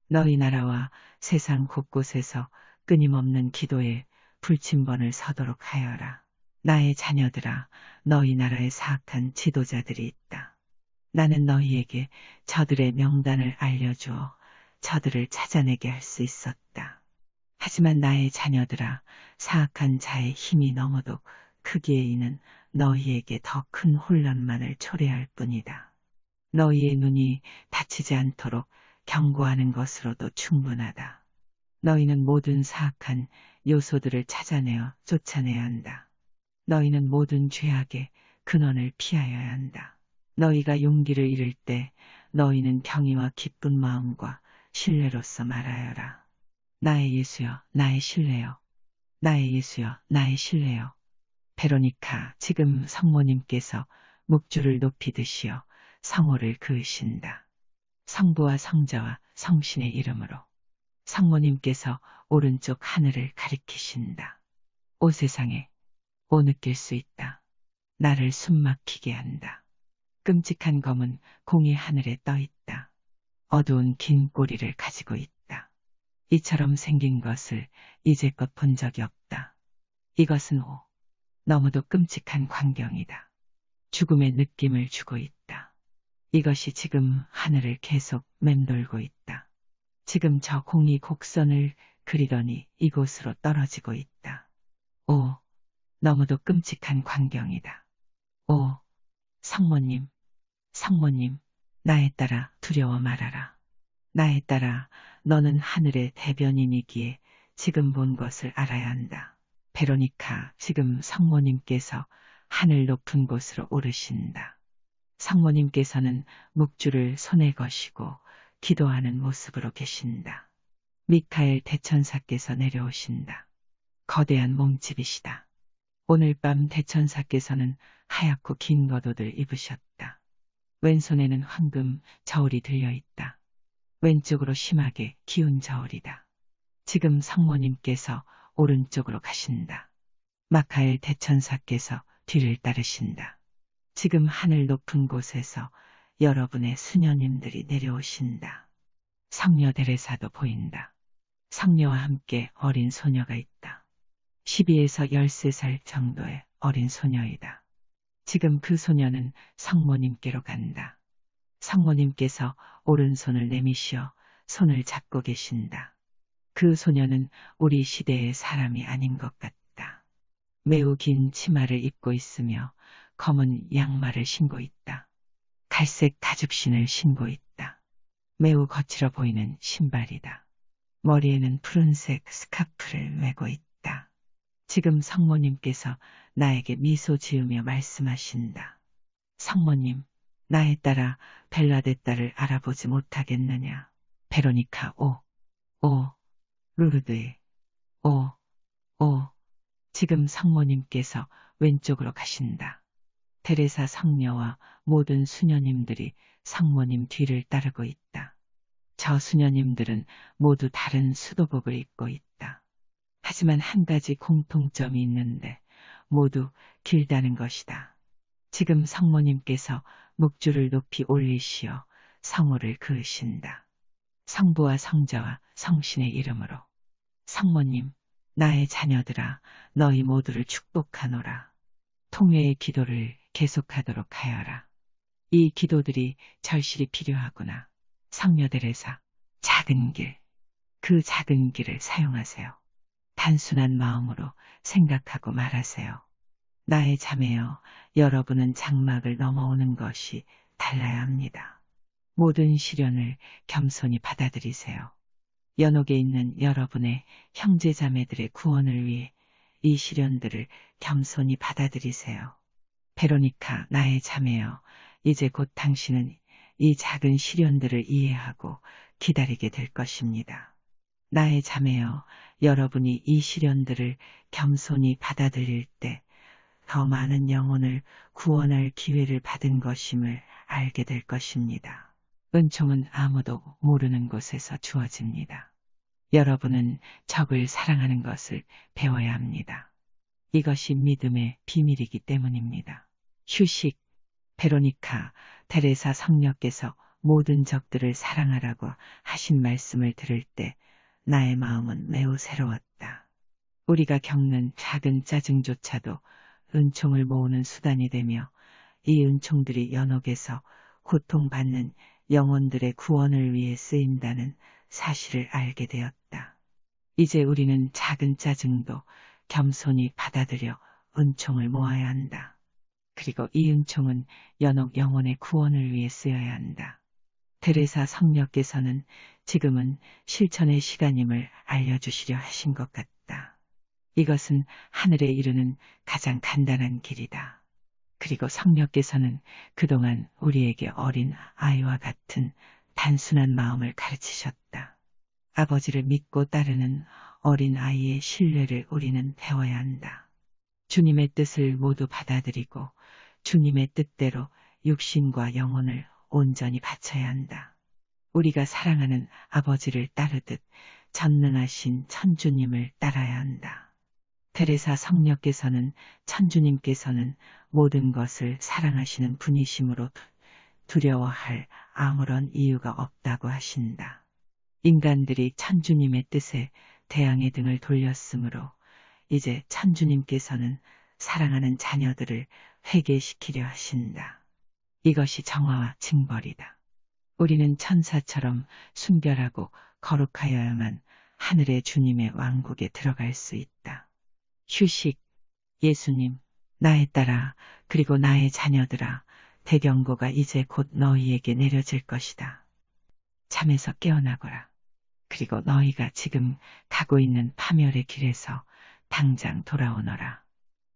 너희 나라와 세상 곳곳에서 끊임없는 기도에 불침번을 서도록 하여라. 나의 자녀들아, 너희 나라에 사악한 지도자들이 있다. 나는 너희에게 저들의 명단을 알려주어 저들을 찾아내게 할 수 있었다. 하지만 나의 자녀들아, 사악한 자의 힘이 너무도 크기에 이는 너희에게 더 큰 혼란만을 초래할 뿐이다. 너희의 눈이 다치지 않도록 경고하는 것으로도 충분하다. 너희는 모든 사악한 요소들을 찾아내어 쫓아내야 한다. 너희는 모든 죄악의 근원을 피하여야 한다. 너희가 용기를 잃을 때 너희는 경의와 기쁜 마음과 신뢰로서 말하여라. 나의 예수여, 나의 신뢰여. 나의 예수여, 나의 신뢰여. 베로니카, 지금 성모님께서 묵주를 높이 드시어 성호를 그으신다. 성부와 성자와 성신의 이름으로. 성모님께서 오른쪽 하늘을 가리키신다. 오 세상에, 오 느낄 수 있다. 나를 숨막히게 한다. 끔찍한 검은 공이 하늘에 떠 있다. 어두운 긴 꼬리를 가지고 있다. 이처럼 생긴 것을 이제껏 본 적이 없다. 이것은 너무도 끔찍한 광경이다. 죽음의 느낌을 주고 있다. 이것이 지금 하늘을 계속 맴돌고 있다. 지금 저 공이 곡선을 그리더니 이곳으로 떨어지고 있다. 오, 너무도 끔찍한 광경이다. 오, 성모님, 성모님, 나에 따라 두려워 말아라. 나에 따라 너는 하늘의 대변인이기에 지금 본 것을 알아야 한다. 베로니카, 지금 성모님께서 하늘 높은 곳으로 오르신다. 성모님께서는 묵주를 손에 거시고 기도하는 모습으로 계신다. 미카엘 대천사께서 내려오신다. 거대한 몸집이시다. 오늘 밤 대천사께서는 하얗고 긴 겉옷을 입으셨다. 왼손에는 황금 저울이 들려있다. 왼쪽으로 심하게 기운 저울이다. 지금 성모님께서 오른쪽으로 가신다. 마카엘 대천사께서 뒤를 따르신다. 지금 하늘 높은 곳에서 여러분의 수녀님들이 내려오신다. 성녀 데레사도 보인다. 성녀와 함께 어린 소녀가 있다. 12에서 13살 정도의 어린 소녀이다. 지금 그 소녀는 성모님께로 간다. 성모님께서 오른손을 내미시어 손을 잡고 계신다. 그 소녀는 우리 시대의 사람이 아닌 것 같다. 매우 긴 치마를 입고 있으며 검은 양말을 신고 있다. 갈색 가죽신을 신고 있다. 매우 거칠어 보이는 신발이다. 머리에는 푸른색 스카프를 메고 있다. 지금 성모님께서 나에게 미소 지으며 말씀하신다. 성모님, 나에 따라 벨라데따를 알아보지 못하겠느냐. 베로니카 루르드에 지금 성모님께서 왼쪽으로 가신다. 테레사 성녀와 모든 수녀님들이 성모님 뒤를 따르고 있다. 저 수녀님들은 모두 다른 수도복을 입고 있다. 하지만 한 가지 공통점이 있는데 모두 길다는 것이다. 지금 성모님께서 묵주를 높이 올리시어 성호를 그으신다. 성부와 성자와 성신의 이름으로. 성모님, 나의 자녀들아, 너희 모두를 축복하노라. 통회의 기도를 계속하도록 하여라. 이 기도들이 절실히 필요하구나. 성녀 데레사, 작은 길, 그 작은 길을 사용하세요. 단순한 마음으로 생각하고 말하세요. 나의 자매여, 여러분은 장막을 넘어오는 것이 달라야 합니다. 모든 시련을 겸손히 받아들이세요. 연옥에 있는 여러분의 형제자매들의 구원을 위해 이 시련들을 겸손히 받아들이세요. 베로니카, 나의 자매여, 이제 곧 당신은 이 작은 시련들을 이해하고 기다리게 될 것입니다. 나의 자매여, 여러분이 이 시련들을 겸손히 받아들일 때 더 많은 영혼을 구원할 기회를 받은 것임을 알게 될 것입니다. 은총은 아무도 모르는 곳에서 주어집니다. 여러분은 적을 사랑하는 것을 배워야 합니다. 이것이 믿음의 비밀이기 때문입니다. 휴식. 베로니카, 테레사 성녀께서 모든 적들을 사랑하라고 하신 말씀을 들을 때 나의 마음은 매우 새로웠다. 우리가 겪는 작은 짜증조차도 은총을 모으는 수단이 되며 이 은총들이 연옥에서 고통받는 영혼들의 구원을 위해 쓰인다는 사실을 알게 되었다. 이제 우리는 작은 짜증도 겸손히 받아들여 은총을 모아야 한다. 그리고 이 은총은 연옥 영혼의 구원을 위해 쓰여야 한다. 테레사 성녀께서는 지금은 실천의 시간임을 알려주시려 하신 것 같다. 이것은 하늘에 이르는 가장 간단한 길이다. 그리고 성녀께서는 그동안 우리에게 어린 아이와 같은 단순한 마음을 가르치셨다. 아버지를 믿고 따르는 어린 아이의 신뢰를 우리는 배워야 한다. 주님의 뜻을 모두 받아들이고 주님의 뜻대로 육신과 영혼을 온전히 바쳐야 한다. 우리가 사랑하는 아버지를 따르듯 전능하신 천주님을 따라야 한다. 테레사 성녀께서는 천주님께서는 모든 것을 사랑하시는 분이시므로 두려워할 아무런 이유가 없다고 하신다. 인간들이 천주님의 뜻에 대항해 등을 돌렸으므로 이제 천주님께서는 사랑하는 자녀들을 회개시키려 하신다. 이것이 정화와 징벌이다. 우리는 천사처럼 순결하고 거룩하여야만 하늘의 주님의 왕국에 들어갈 수 있다. 휴식. 예수님, 나의 딸아, 그리고 나의 자녀들아, 대경고가 이제 곧 너희에게 내려질 것이다. 잠에서 깨어나거라. 그리고 너희가 지금 가고 있는 파멸의 길에서 당장 돌아오너라.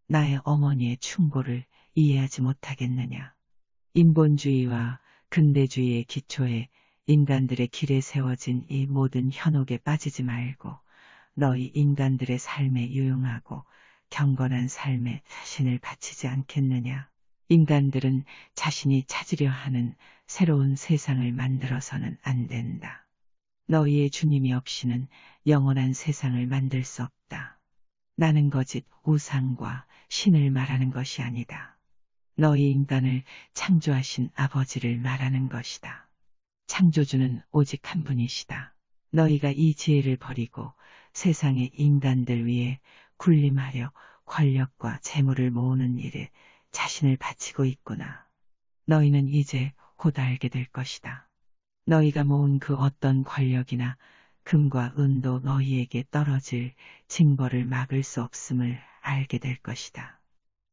나의 어머니의 충고를 이해하지 못하겠느냐. 인본주의와 근대주의의 기초에 인간들의 길에 세워진 이 모든 현혹에 빠지지 말고 너희 인간들의 삶에 유용하고 경건한 삶에 자신을 바치지 않겠느냐. 인간들은 자신이 찾으려 하는 새로운 세상을 만들어서는 안 된다. 너희의 주님이 없이는 영원한 세상을 만들 수 없다. 나는 거짓 우상과 신을 말하는 것이 아니다. 너희 인간을 창조하신 아버지를 말하는 것이다. 창조주는 오직 한 분이시다. 너희가 이 지혜를 버리고 세상의 인간들 위해 군림하려 권력과 재물을 모으는 일에 자신을 바치고 있구나. 너희는 이제 곧 알게 될 것이다. 너희가 모은 그 어떤 권력이나 금과 은도 너희에게 떨어질 징벌을 막을 수 없음을 알게 될 것이다.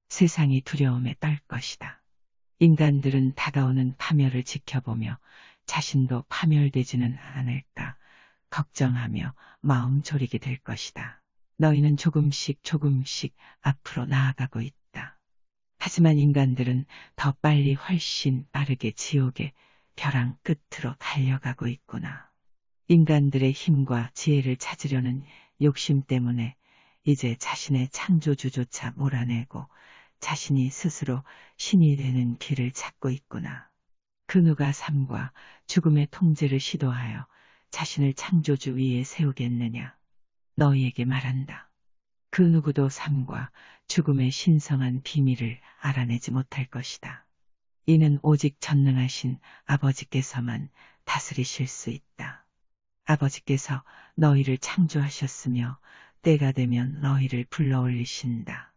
세상이 두려움에 떨 것이다. 인간들은 다가오는 파멸을 지켜보며 자신도 파멸되지는 않을까 걱정하며 마음 졸이게 될 것이다. 너희는 조금씩 앞으로 나아가고 있다. 하지만 인간들은 더 빨리 훨씬 빠르게 지옥의 벼랑 끝으로 달려가고 있구나. 인간들의 힘과 지혜를 찾으려는 욕심 때문에 이제 자신의 창조주조차 몰아내고 자신이 스스로 신이 되는 길을 찾고 있구나. 그 누가 삶과 죽음의 통제를 시도하여 자신을 창조주 위에 세우겠느냐. 너희에게 말한다. 그 누구도 삶과 죽음의 신성한 비밀을 알아내지 못할 것이다. 이는 오직 전능하신 아버지께서만 다스리실 수 있다. 아버지께서 너희를 창조하셨으며 때가 되면 너희를 불러올리신다.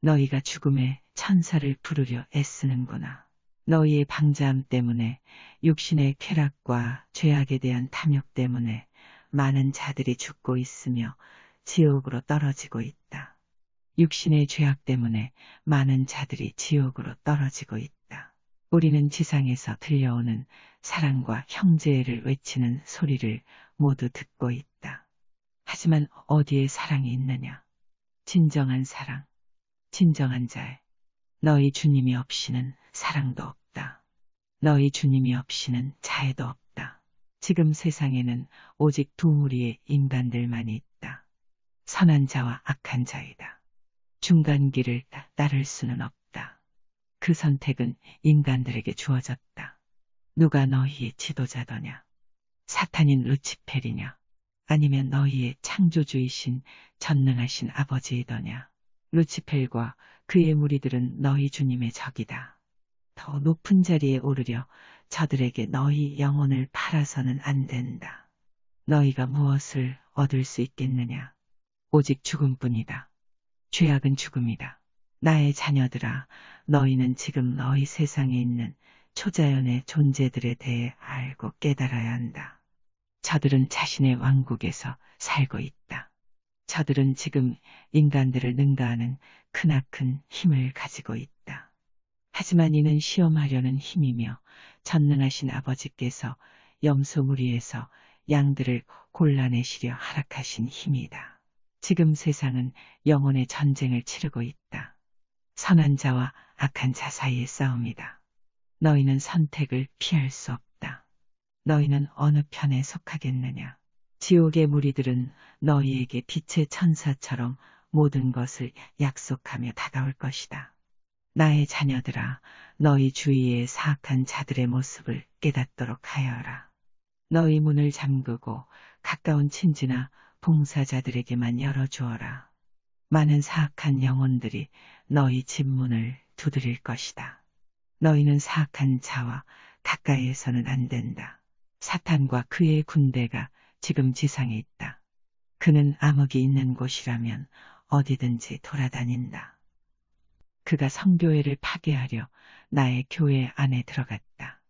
너희가 죽음의 천사를 부르려 애쓰는구나. 너희의 방자함 때문에 육신의 쾌락과 죄악에 대한 탐욕 때문에 많은 자들이 죽고 있으며 지옥으로 떨어지고 있다. 육신의 죄악 때문에 많은 자들이 지옥으로 떨어지고 있다. 우리는 지상에서 들려오는 사랑과 형제를 외치는 소리를 모두 듣고 있다. 하지만 어디에 사랑이 있느냐? 진정한 사랑, 진정한 자애. 너희 주님이 없이는 사랑도 없다. 너희 주님이 없이는 자애도 없다. 지금 세상에는 오직 두 무리의 인간들만이 있다. 선한 자와 악한 자이다. 중간길을 따를 수는 없다. 그 선택은 인간들에게 주어졌다. 누가 너희의 지도자더냐? 사탄인 루치페리냐? 아니면 너희의 창조주이신 전능하신 아버지이더냐? 루치펠과 그의 무리들은 너희 주님의 적이다. 더 높은 자리에 오르려 저들에게 너희 영혼을 팔아서는 안 된다. 너희가 무엇을 얻을 수 있겠느냐? 오직 죽음뿐이다. 죄악은 죽음이다. 나의 자녀들아, 너희는 지금 너희 세상에 있는 초자연의 존재들에 대해 알고 깨달아야 한다. 저들은 자신의 왕국에서 살고 있다. 저들은 지금 인간들을 능가하는 크나큰 힘을 가지고 있다. 하지만 이는 시험하려는 힘이며 전능하신 아버지께서 염소 무리에서 양들을 골라내시려 허락하신 힘이다. 지금 세상은 영혼의 전쟁을 치르고 있다. 선한 자와 악한 자 사이의 싸움이다. 너희는 선택을 피할 수 없다. 너희는 어느 편에 속하겠느냐? 지옥의 무리들은 너희에게 빛의 천사처럼 모든 것을 약속하며 다가올 것이다. 나의 자녀들아, 너희 주위의 사악한 자들의 모습을 깨닫도록 하여라. 너희 문을 잠그고 가까운 친지나 봉사자들에게만 열어주어라. 많은 사악한 영혼들이 너희 집 문을 두드릴 것이다. 너희는 사악한 자와 가까이에서는 안 된다. 사탄과 그의 군대가 지금 지상에 있다. 그는 암흑이 있는 곳이라면 어디든지 돌아다닌다. 그가 성교회를 파괴하려 나의 교회 안에 들어갔다.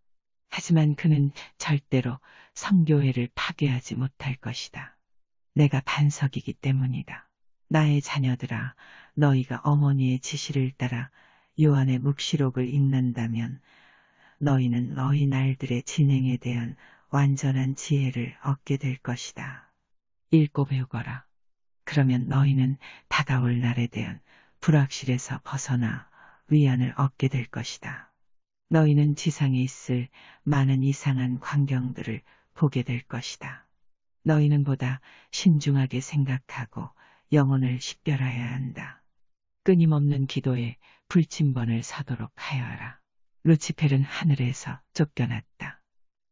하지만 그는 절대로 성교회를 파괴하지 못할 것이다. 내가 반석이기 때문이다. 나의 자녀들아, 너희가 어머니의 지시를 따라 요한의 묵시록을 읽는다면 너희는 너희 날들의 진행에 대한 완전한 지혜를 얻게 될 것이다. 읽고 배우거라. 그러면 너희는 다가올 날에 대한 불확실에서 벗어나 위안을 얻게 될 것이다. 너희는 지상에 있을 많은 이상한 광경들을 보게 될 것이다. 너희는 보다 신중하게 생각하고 영혼을 식별하여야 한다. 끊임없는 기도에 불침번을 사도록 하여라. 루치펠은 하늘에서 쫓겨났다.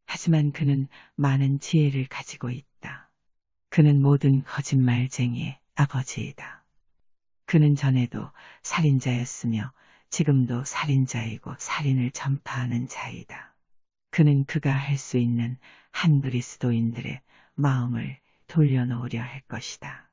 하지만 그는 많은 지혜를 가지고 있다. 그는 모든 거짓말쟁이의 아버지이다. 그는 전에도 살인자였으며 지금도 살인자이고 살인을 전파하는 자이다. 그는 그가 할 수 있는 한 그리스도인들의 마음을 돌려놓으려 할 것이다.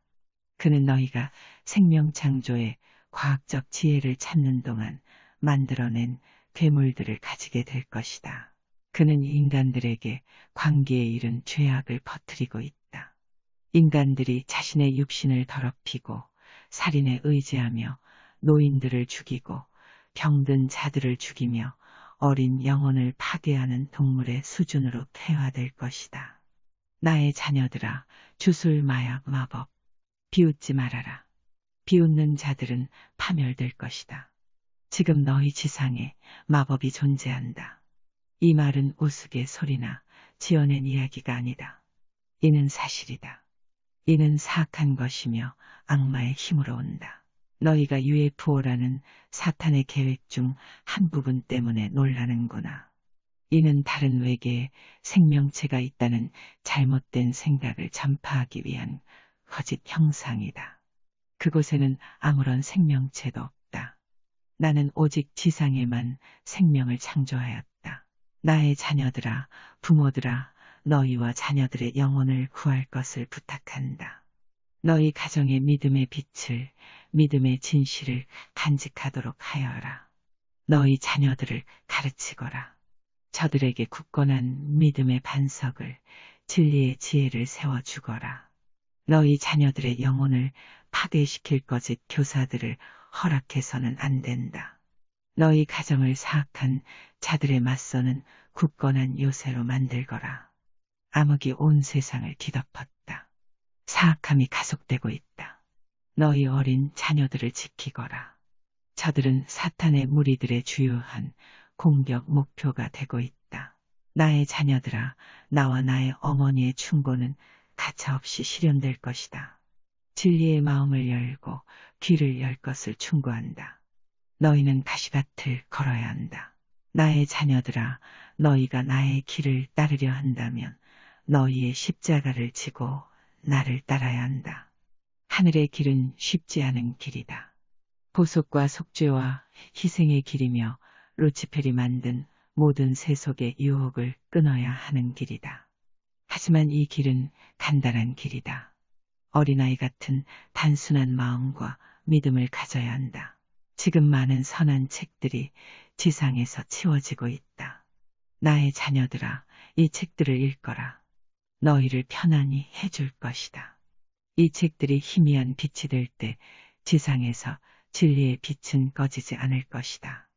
그는 너희가 생명 창조의 과학적 지혜를 찾는 동안 만들어낸 괴물들을 가지게 될 것이다. 그는 인간들에게 광기에 이른 죄악을 퍼뜨리고 있다. 인간들이 자신의 육신을 더럽히고 살인에 의지하며 노인들을 죽이고 병든 자들을 죽이며 어린 영혼을 파괴하는 동물의 수준으로 퇴화될 것이다. 나의 자녀들아, 주술 마약 마법, 비웃지 말아라. 비웃는 자들은 파멸될 것이다. 지금 너희 지상에 마법이 존재한다. 이 말은 우스갯소리나 지어낸 이야기가 아니다. 이는 사실이다. 이는 사악한 것이며 악마의 힘으로 온다. 너희가 UFO라는 사탄의 계획 중 한 부분 때문에 놀라는구나. 이는 다른 외계에 생명체가 있다는 잘못된 생각을 전파하기 위한 거짓 형상이다. 그곳에는 아무런 생명체도 없다. 나는 오직 지상에만 생명을 창조하였다. 나의 자녀들아, 부모들아, 너희와 자녀들의 영혼을 구할 것을 부탁한다. 너희 가정의 믿음의 빛을, 믿음의 진실을 간직하도록 하여라. 너희 자녀들을 가르치거라. 저들에게 굳건한 믿음의 반석을, 진리의 지혜를 세워주거라. 너희 자녀들의 영혼을 파괴시킬 거짓 교사들을 허락해서는 안 된다. 너희 가정을 사악한 자들에 맞서는 굳건한 요새로 만들거라. 암흑이 온 세상을 뒤덮었다. 사악함이 가속되고 있다. 너희 어린 자녀들을 지키거라. 저들은 사탄의 무리들의 주요한 공격 목표가 되고 있다. 나의 자녀들아, 나와 나의 어머니의 충고는 가차없이 실현될 것이다. 진리의 마음을 열고 귀를 열 것을 충고한다. 너희는 가시밭을 걸어야 한다. 나의 자녀들아, 너희가 나의 길을 따르려 한다면 너희의 십자가를 지고 나를 따라야 한다. 하늘의 길은 쉽지 않은 길이다. 보속과 속죄와 희생의 길이며 루치펠이 만든 모든 세속의 유혹을 끊어야 하는 길이다. 하지만 이 길은 간단한 길이다. 어린아이 같은 단순한 마음과 믿음을 가져야 한다. 지금 많은 선한 책들이 지상에서 치워지고 있다. 나의 자녀들아, 이 책들을 읽거라. 너희를 편안히 해줄 것이다. 이 책들이 희미한 빛이 될 때 지상에서 진리의 빛은 꺼지지 않을 것이다.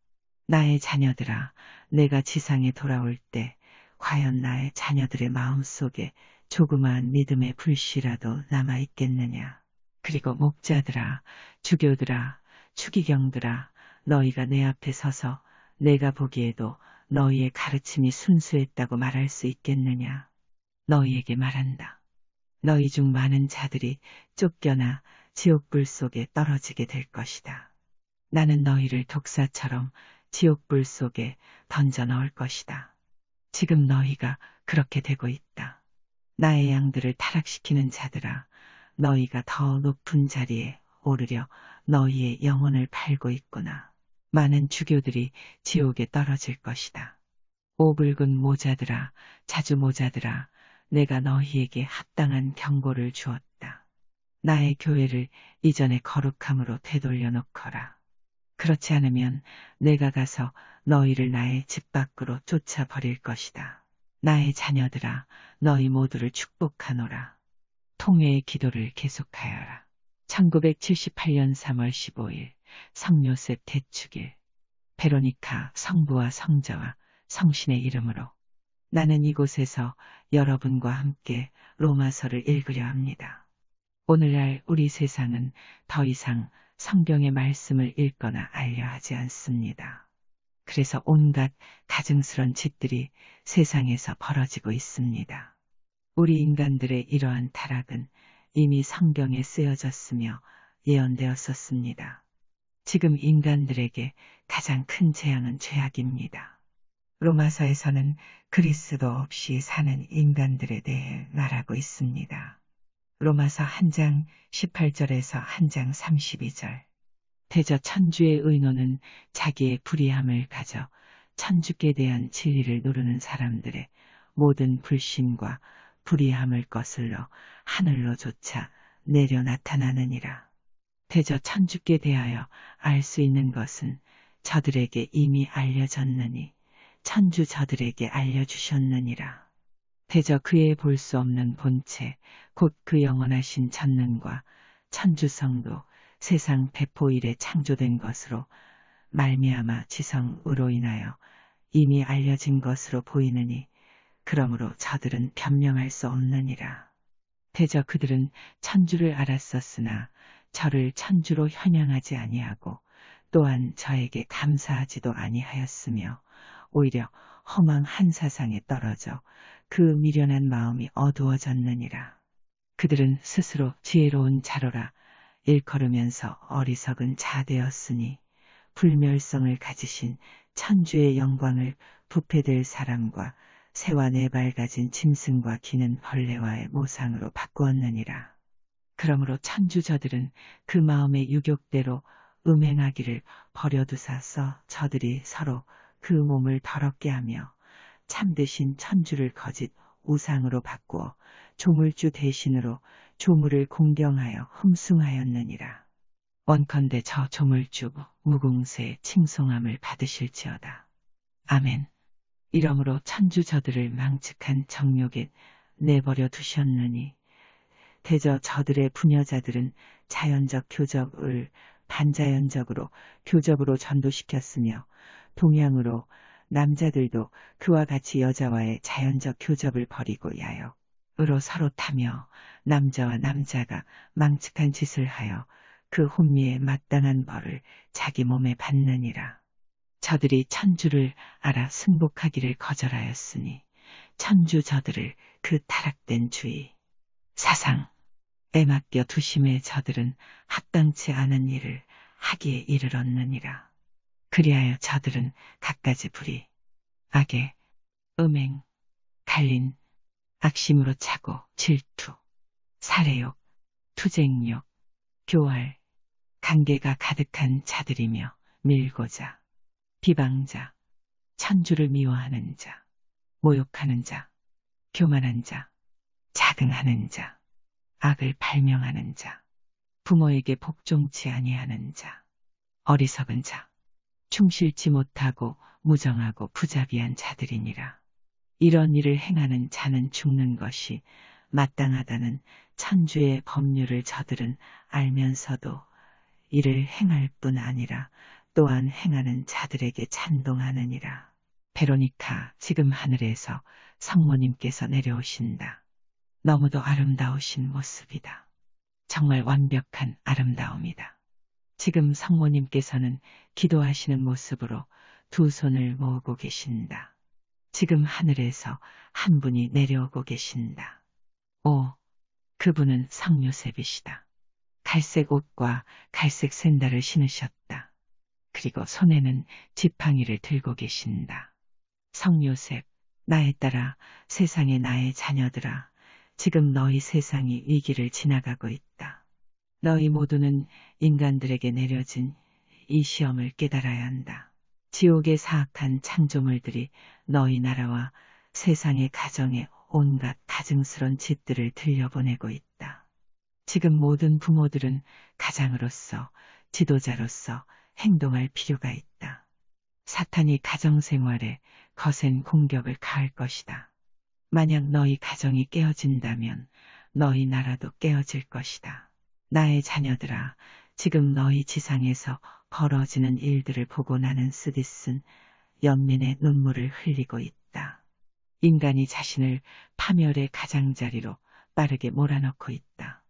나의 자녀들아, 내가 지상에 돌아올 때 과연 나의 자녀들의 마음속에 조그마한 믿음의 불씨라도 남아있겠느냐. 그리고 목자들아, 주교들아, 추기경들아, 너희가 내 앞에 서서 내가 보기에도 너희의 가르침이 순수했다고 말할 수 있겠느냐. 너희에게 말한다. 너희 중 많은 자들이 쫓겨나 지옥불 속에 떨어지게 될 것이다. 나는 너희를 독사처럼 지옥불 속에 던져 넣을 것이다. 지금 너희가 그렇게 되고 있다. 나의 양들을 타락시키는 자들아, 너희가 더 높은 자리에 오르려 너희의 영혼을 팔고 있구나. 많은 주교들이 지옥에 떨어질 것이다. 오붉은 모자들아, 자주 모자들아, 내가 너희에게 합당한 경고를 주었다. 나의 교회를 이전의 거룩함으로 되돌려 놓거라. 그렇지 않으면 내가 가서 너희를 나의 집 밖으로 쫓아버릴 것이다. 나의 자녀들아, 너희 모두를 축복하노라. 통회의 기도를 계속하여라. 1978년 3월 15일 성요셉 대축일. 베로니카 성부와 성자와 성신의 이름으로. 나는 이곳에서 여러분과 함께 로마서를 읽으려 합니다. 오늘날 우리 세상은 더 이상 성경의 말씀을 읽거나 알려 하지 않습니다. 그래서 온갖 가증스런 짓들이 세상에서 벌어지고 있습니다. 우리 인간들의 이러한 타락은 이미 성경에 쓰여졌으며 예언되었었습니다. 지금 인간들에게 가장 큰 재앙은 죄악입니다. 로마서에서는 그리스도 없이 사는 인간들에 대해 말하고 있습니다. 로마서 1장 18절에서 1장 32절. 대저 천주의 의노는 자기의 불의함을 가져 천주께 대한 진리를 노르는 사람들의 모든 불신과 불의함을 거슬러 하늘로조차 내려 나타나느니라. 대저 천주께 대하여 알 수 있는 것은 저들에게 이미 알려졌느니 천주 저들에게 알려주셨느니라. 대저 그의 볼 수 없는 본체, 곧 그 영원하신 전능과 천주성도 세상 배포 이래 창조된 것으로 말미암아 지성으로 인하여 이미 알려진 것으로 보이느니 그러므로 저들은 변명할 수 없느니라. 대저 그들은 천주를 알았었으나 저를 천주로 현양하지 아니하고 또한 저에게 감사하지도 아니하였으며 오히려 허망 한 사상에 떨어져 그 미련한 마음이 어두워졌느니라. 그들은 스스로 지혜로운 자로라 일컬으면서 어리석은 자 되었으니 불멸성을 가지신 천주의 영광을 부패될 사람과 새와 네 발 가진 짐승과 기는 벌레와의 모상으로 바꾸었느니라. 그러므로 천주 저들은 그 마음의 유욕대로 음행하기를 버려두사서 저들이 서로 그 몸을 더럽게 하며 참되신 천주를 거짓 우상으로 바꾸어 조물주 대신으로 조물을 공경하여 흠숭하였느니라. 원컨대 저 조물주 무궁수의 칭송함을 받으실지어다. 아멘. 이러므로 천주 저들을 망측한 정욕에 내버려 두셨느니 대저 저들의 부녀자들은 자연적 교적을 반자연적으로 교접으로 전도시켰으며 동양으로 남자들도 그와 같이 여자와의 자연적 교접을 버리고 야욕으로 서로 타며 남자와 남자가 망측한 짓을 하여 그 혼미에 마땅한 벌을 자기 몸에 받느니라. 저들이 천주를 알아 승복하기를 거절하였으니 천주 저들을 그 타락된 주의 사상에 맡겨 두심에 저들은 합당치 않은 일을 하기에 이르렀느니라. 그리하여 저들은 갖가지 불의, 악의, 음행, 갈린, 악심으로 차고 질투, 살해욕, 투쟁욕, 교활, 관계가 가득한 자들이며 밀고자, 비방자, 천주를 미워하는 자, 모욕하는 자, 교만한 자, 자긍하는 자, 악을 발명하는 자, 부모에게 복종치 아니하는 자, 어리석은 자, 충실치 못하고 무정하고 부자비한 자들이니라. 이런 일을 행하는 자는 죽는 것이 마땅하다는 천주의 법률을 저들은 알면서도 이를 행할 뿐 아니라 또한 행하는 자들에게 찬동하느니라. 베로니카, 지금 하늘에서 성모님께서 내려오신다. 너무도 아름다우신 모습이다. 정말 완벽한 아름다움이다. 지금 성모님께서는 기도하시는 모습으로 두 손을 모으고 계신다. 지금 하늘에서 한 분이 내려오고 계신다. 오, 그분은 성요셉이시다. 갈색 옷과 갈색 샌들을 신으셨다. 그리고 손에는 지팡이를 들고 계신다. 성요셉, 나에 따라 세상의 나의 자녀들아, 지금 너희 세상이 위기를 지나가고 있다. 너희 모두는 인간들에게 내려진 이 시험을 깨달아야 한다. 지옥의 사악한 창조물들이 너희 나라와 세상의 가정에 온갖 가증스런 짓들을 들려보내고 있다. 지금 모든 부모들은 가장으로서, 지도자로서 행동할 필요가 있다. 사탄이 가정생활에 거센 공격을 가할 것이다. 만약 너희 가정이 깨어진다면 너희 나라도 깨어질 것이다. 나의 자녀들아, 지금 너희 지상에서 벌어지는 일들을 보고 나는 쓰디쓴 연민의 눈물을 흘리고 있다. 인간이 자신을 파멸의 가장자리로 빠르게 몰아넣고 있다.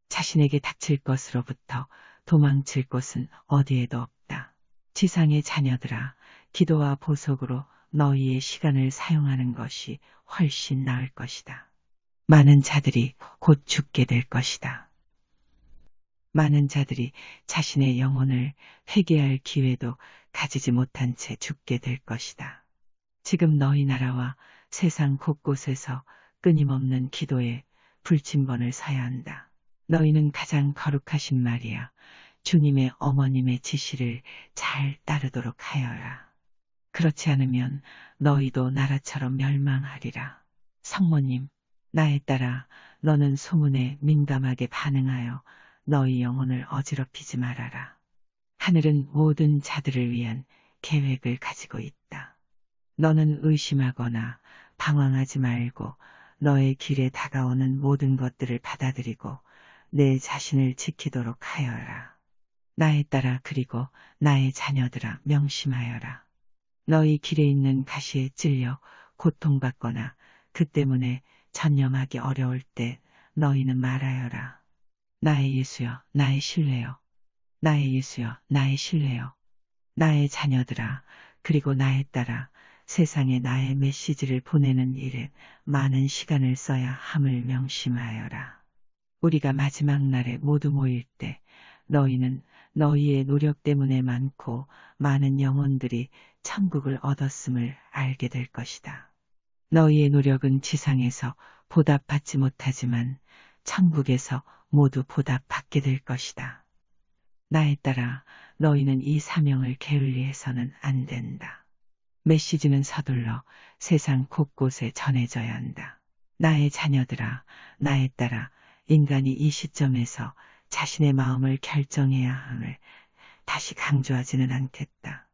자신에게 닥칠 것으로부터 도망칠 곳은 어디에도 없다. 지상의 자녀들아, 기도와 보석으로 너희의 시간을 사용하는 것이 훨씬 나을 것이다. 많은 자들이 곧 죽게 될 것이다. 많은 자들이 자신의 영혼을 회개할 기회도 가지지 못한 채 죽게 될 것이다. 지금 너희 나라와 세상 곳곳에서 끊임없는 기도에 불침번을 서야 한다. 너희는 가장 거룩하신 마리아, 주님의 어머님의 지시를 잘 따르도록 하여라. 그렇지 않으면 너희도 나라처럼 멸망하리라. 성모님, 나에 따라 너는 소문에 민감하게 반응하여 너희 영혼을 어지럽히지 말아라. 하늘은 모든 자들을 위한 계획을 가지고 있다. 너는 의심하거나 방황하지 말고 너의 길에 다가오는 모든 것들을 받아들이고 내 자신을 지키도록 하여라. 나에 따라 그리고 나의 자녀들아 명심하여라. 너희 길에 있는 가시에 찔려 고통받거나 그 때문에 전념하기 어려울 때 너희는 말하여라. 나의 예수여, 나의 신뢰여. 나의 예수여, 나의 신뢰여. 나의 자녀들아, 그리고 나에 따라 세상에 나의 메시지를 보내는 일에 많은 시간을 써야 함을 명심하여라. 우리가 마지막 날에 모두 모일 때 너희는 너희의 노력 때문에 많고 많은 영혼들이 천국을 얻었음을 알게 될 것이다. 너희의 노력은 지상에서 보답받지 못하지만 천국에서 모두 보답받게 될 것이다. 나에 따라 너희는 이 사명을 게을리해서는 안 된다. 메시지는 서둘러 세상 곳곳에 전해져야 한다. 나의 자녀들아, 나에 따라 인간이 이 시점에서 자신의 마음을 결정해야 함을 다시 강조하지는 않겠다.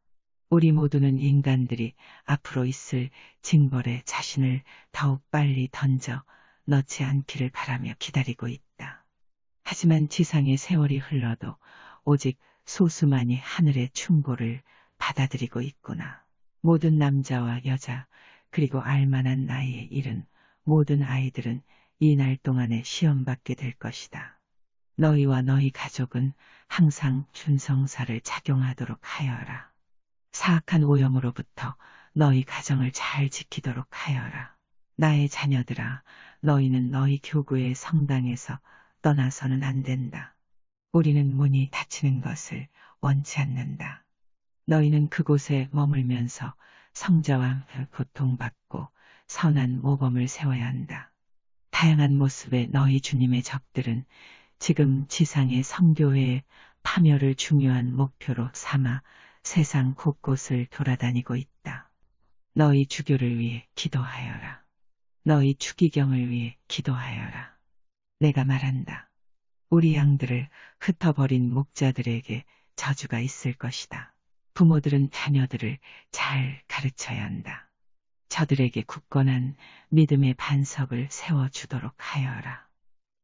우리 모두는 인간들이 앞으로 있을 징벌에 자신을 더욱 빨리 던져 넣지 않기를 바라며 기다리고 있다. 하지만 지상의 세월이 흘러도 오직 소수만이 하늘의 충고를 받아들이고 있구나. 모든 남자와 여자, 그리고 알만한 나이에 이른 모든 아이들은 이 날 동안에 시험받게 될 것이다. 너희와 너희 가족은 항상 준성사를 착용하도록 하여라. 사악한 오염으로부터 너희 가정을 잘 지키도록 하여라. 나의 자녀들아, 너희는 너희 교구의 성당에서 떠나서는 안 된다. 우리는 문이 닫히는 것을 원치 않는다. 너희는 그곳에 머물면서 성자와 고통받고 선한 모범을 세워야 한다. 다양한 모습의 너희 주님의 적들은 지금 지상의 성교회의 파멸을 중요한 목표로 삼아 세상 곳곳을 돌아다니고 있다. 너희 주교를 위해 기도하여라. 너희 추기경을 위해 기도하여라. 내가 말한다. 우리 양들을 흩어버린 목자들에게 저주가 있을 것이다. 부모들은 자녀들을 잘 가르쳐야 한다. 저들에게 굳건한 믿음의 반석을 세워주도록 하여라.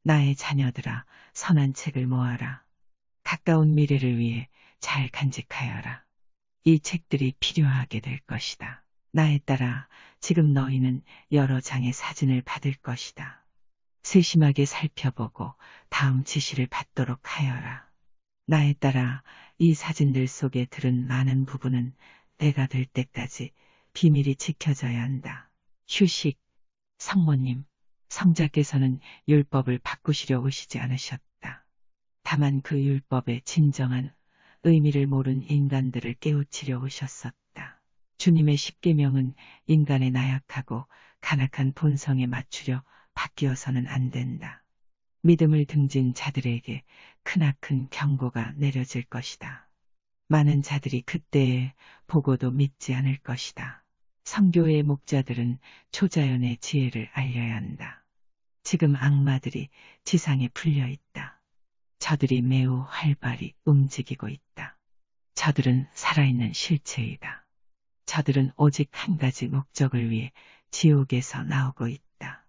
나의 자녀들아, 선한 책을 모아라. 가까운 미래를 위해 잘 간직하여라. 이 책들이 필요하게 될 것이다. 나에 따라 지금 너희는 여러 장의 사진을 받을 것이다. 세심하게 살펴보고 다음 지시를 받도록 하여라. 나에 따라 이 사진들 속에 들은 많은 부분은 때가 될 때까지 비밀이 지켜져야 한다. 휴식. 성모님, 성자께서는 율법을 바꾸시려 오시지 않으셨다. 다만 그 율법의 진정한 의미를 모른 인간들을 깨우치려 오셨었다. 주님의 십계명은 인간의 나약하고 간악한 본성에 맞추려 바뀌어서는 안 된다. 믿음을 등진 자들에게 크나큰 경고가 내려질 것이다. 많은 자들이 그때에 보고도 믿지 않을 것이다. 성교의 목자들은 초자연의 지혜를 알려야 한다. 지금 악마들이 지상에 풀려 있다. 저들이 매우 활발히 움직이고 있다. 저들은 살아있는 실체이다. 저들은 오직 한 가지 목적을 위해 지옥에서 나오고 있다.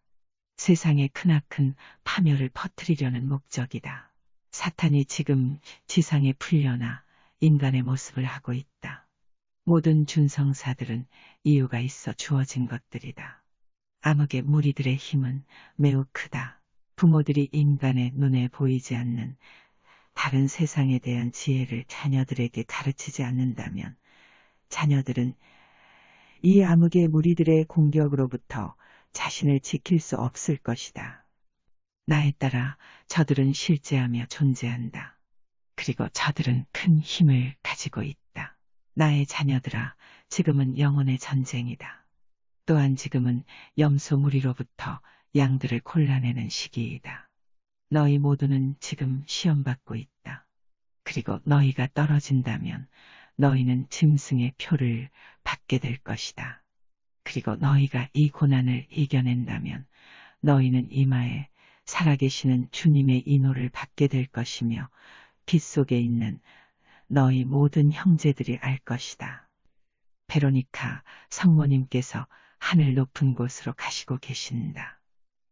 세상에 크나큰 파멸을 퍼뜨리려는 목적이다. 사탄이 지금 지상에 풀려나 인간의 모습을 하고 있다. 모든 준성사들은 이유가 있어 주어진 것들이다. 암흑의 무리들의 힘은 매우 크다. 부모들이 인간의 눈에 보이지 않는 다른 세상에 대한 지혜를 자녀들에게 가르치지 않는다면 자녀들은 이 암흑의 무리들의 공격으로부터 자신을 지킬 수 없을 것이다. 나에 따라 저들은 실제하며 존재한다. 그리고 저들은 큰 힘을 가지고 있다. 나의 자녀들아, 지금은 영혼의 전쟁이다. 또한 지금은 염소 무리로부터 양들을 골라내는 시기이다. 너희 모두는 지금 시험받고 있다. 그리고 너희가 떨어진다면 너희는 짐승의 표를 받게 될 것이다. 그리고 너희가 이 고난을 이겨낸다면 너희는 이마에 살아계시는 주님의 인호를 받게 될 것이며 빛 속에 있는 너희 모든 형제들이 알 것이다. 베로니카 성모님께서 하늘 높은 곳으로 가시고 계신다.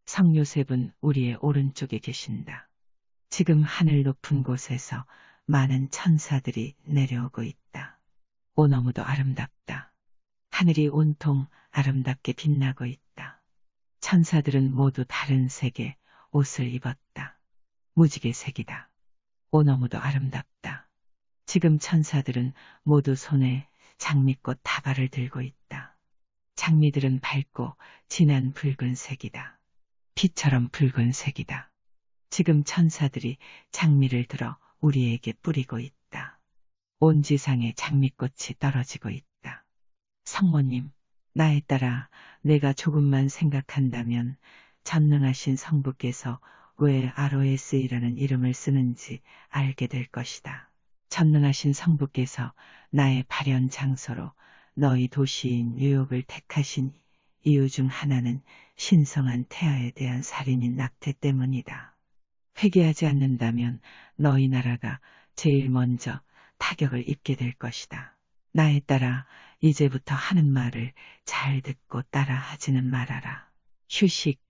성 요셉은 우리의 오른쪽에 계신다. 지금 하늘 높은 곳에서 많은 천사들이 내려오고 있다. 오, 너무도 아름답다. 하늘이 온통 아름답게 빛나고 있다. 천사들은 모두 다른 색의 옷을 입었다. 무지개색이다. 오, 너무도 아름답다. 지금 천사들은 모두 손에 장미꽃 다발을 들고 있다. 장미들은 밝고 진한 붉은색이다. 빛처럼 붉은색이다. 지금 천사들이 장미를 들어 우리에게 뿌리고 있다. 온 지상에 장미꽃이 떨어지고 있다. 성모님, 나에 따라 내가 조금만 생각한다면 전능하신 성부께서 왜 ROS이라는 이름을 쓰는지 알게 될 것이다. 전능하신 성부께서 나의 발현 장소로 너희 도시인 뉴욕을 택하신 이유 중 하나는 신성한 태아에 대한 살인인 낙태 때문이다. 회개하지 않는다면 너희 나라가 제일 먼저 타격을 입게 될 것이다. 나에 따라 이제부터 하는 말을 잘 듣고 따라 하지는 말아라. 휴식.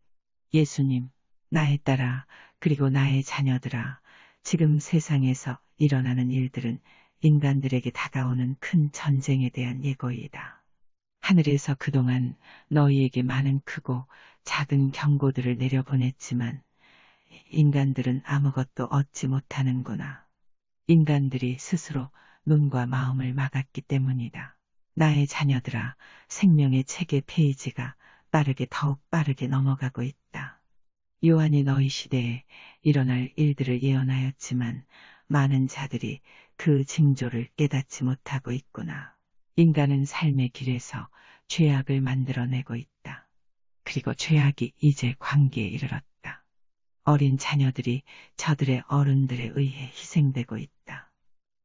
예수님, 나에 따라 그리고 나의 자녀들아, 지금 세상에서 일어나는 일들은 인간들에게 다가오는 큰 전쟁에 대한 예고이다. 하늘에서 그동안 너희에게 많은 크고 작은 경고들을 내려보냈지만 인간들은 아무것도 얻지 못하는구나. 인간들이 스스로 눈과 마음을 막았기 때문이다. 나의 자녀들아, 생명의 책의 페이지가 더욱 빠르게 넘어가고 있다. 요한이 너희 시대에 일어날 일들을 예언하였지만 많은 자들이 그 징조를 깨닫지 못하고 있구나. 인간은 삶의 길에서 죄악을 만들어내고 있다. 그리고 죄악이 이제 관계에 이르렀다. 어린 자녀들이 저들의 어른들에 의해 희생되고 있다.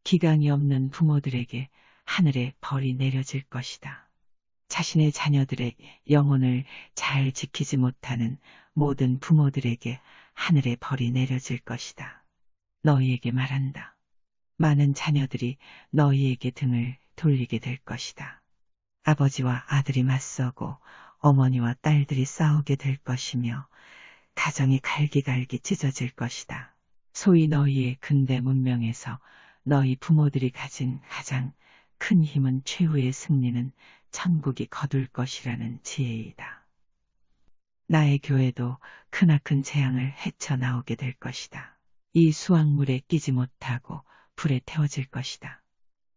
기강이 없는 부모들에게 하늘의 벌이 내려질 것이다. 자신의 자녀들의 영혼을 잘 지키지 못하는 모든 부모들에게 하늘의 벌이 내려질 것이다. 너희에게 말한다. 많은 자녀들이 너희에게 등을 돌리게 될 것이다. 아버지와 아들이 맞서고 어머니와 딸들이 싸우게 될 것이며 가정이 갈기갈기 찢어질 것이다. 소위 너희의 근대 문명에서 너희 부모들이 가진 가장 큰 힘은 최후의 승리는 천국이 거둘 것이라는 지혜이다. 나의 교회도 크나큰 재앙을 헤쳐나오게 될 것이다. 이 수확물에 끼지 못하고 불에 태워질 것이다.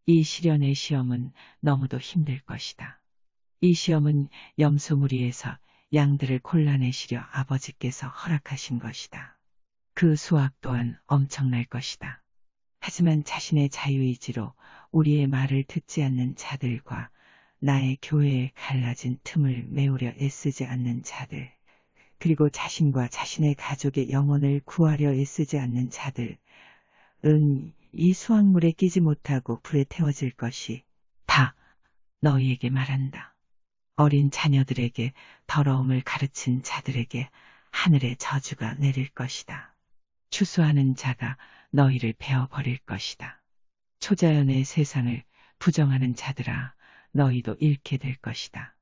이 시련의 시험은 너무도 힘들 것이다. 이 시험은 염소무리에서 양들을 골라내시려 아버지께서 허락하신 것이다. 그 수확 또한 엄청날 것이다. 하지만 자신의 자유의지로 우리의 말을 듣지 않는 자들과 나의 교회에 갈라진 틈을 메우려 애쓰지 않는 자들, 그리고 자신과 자신의 가족의 영혼을 구하려 애쓰지 않는 자들은 이 수확물에 끼지 못하고 불에 태워질 것이 다 너희에게 말한다. 어린 자녀들에게 더러움을 가르친 자들에게 하늘의 저주가 내릴 것이다. 추수하는 자가 너희를 베어버릴 것이다. 초자연의 세상을 부정하는 자들아, 너희도 잃게 될 것이다.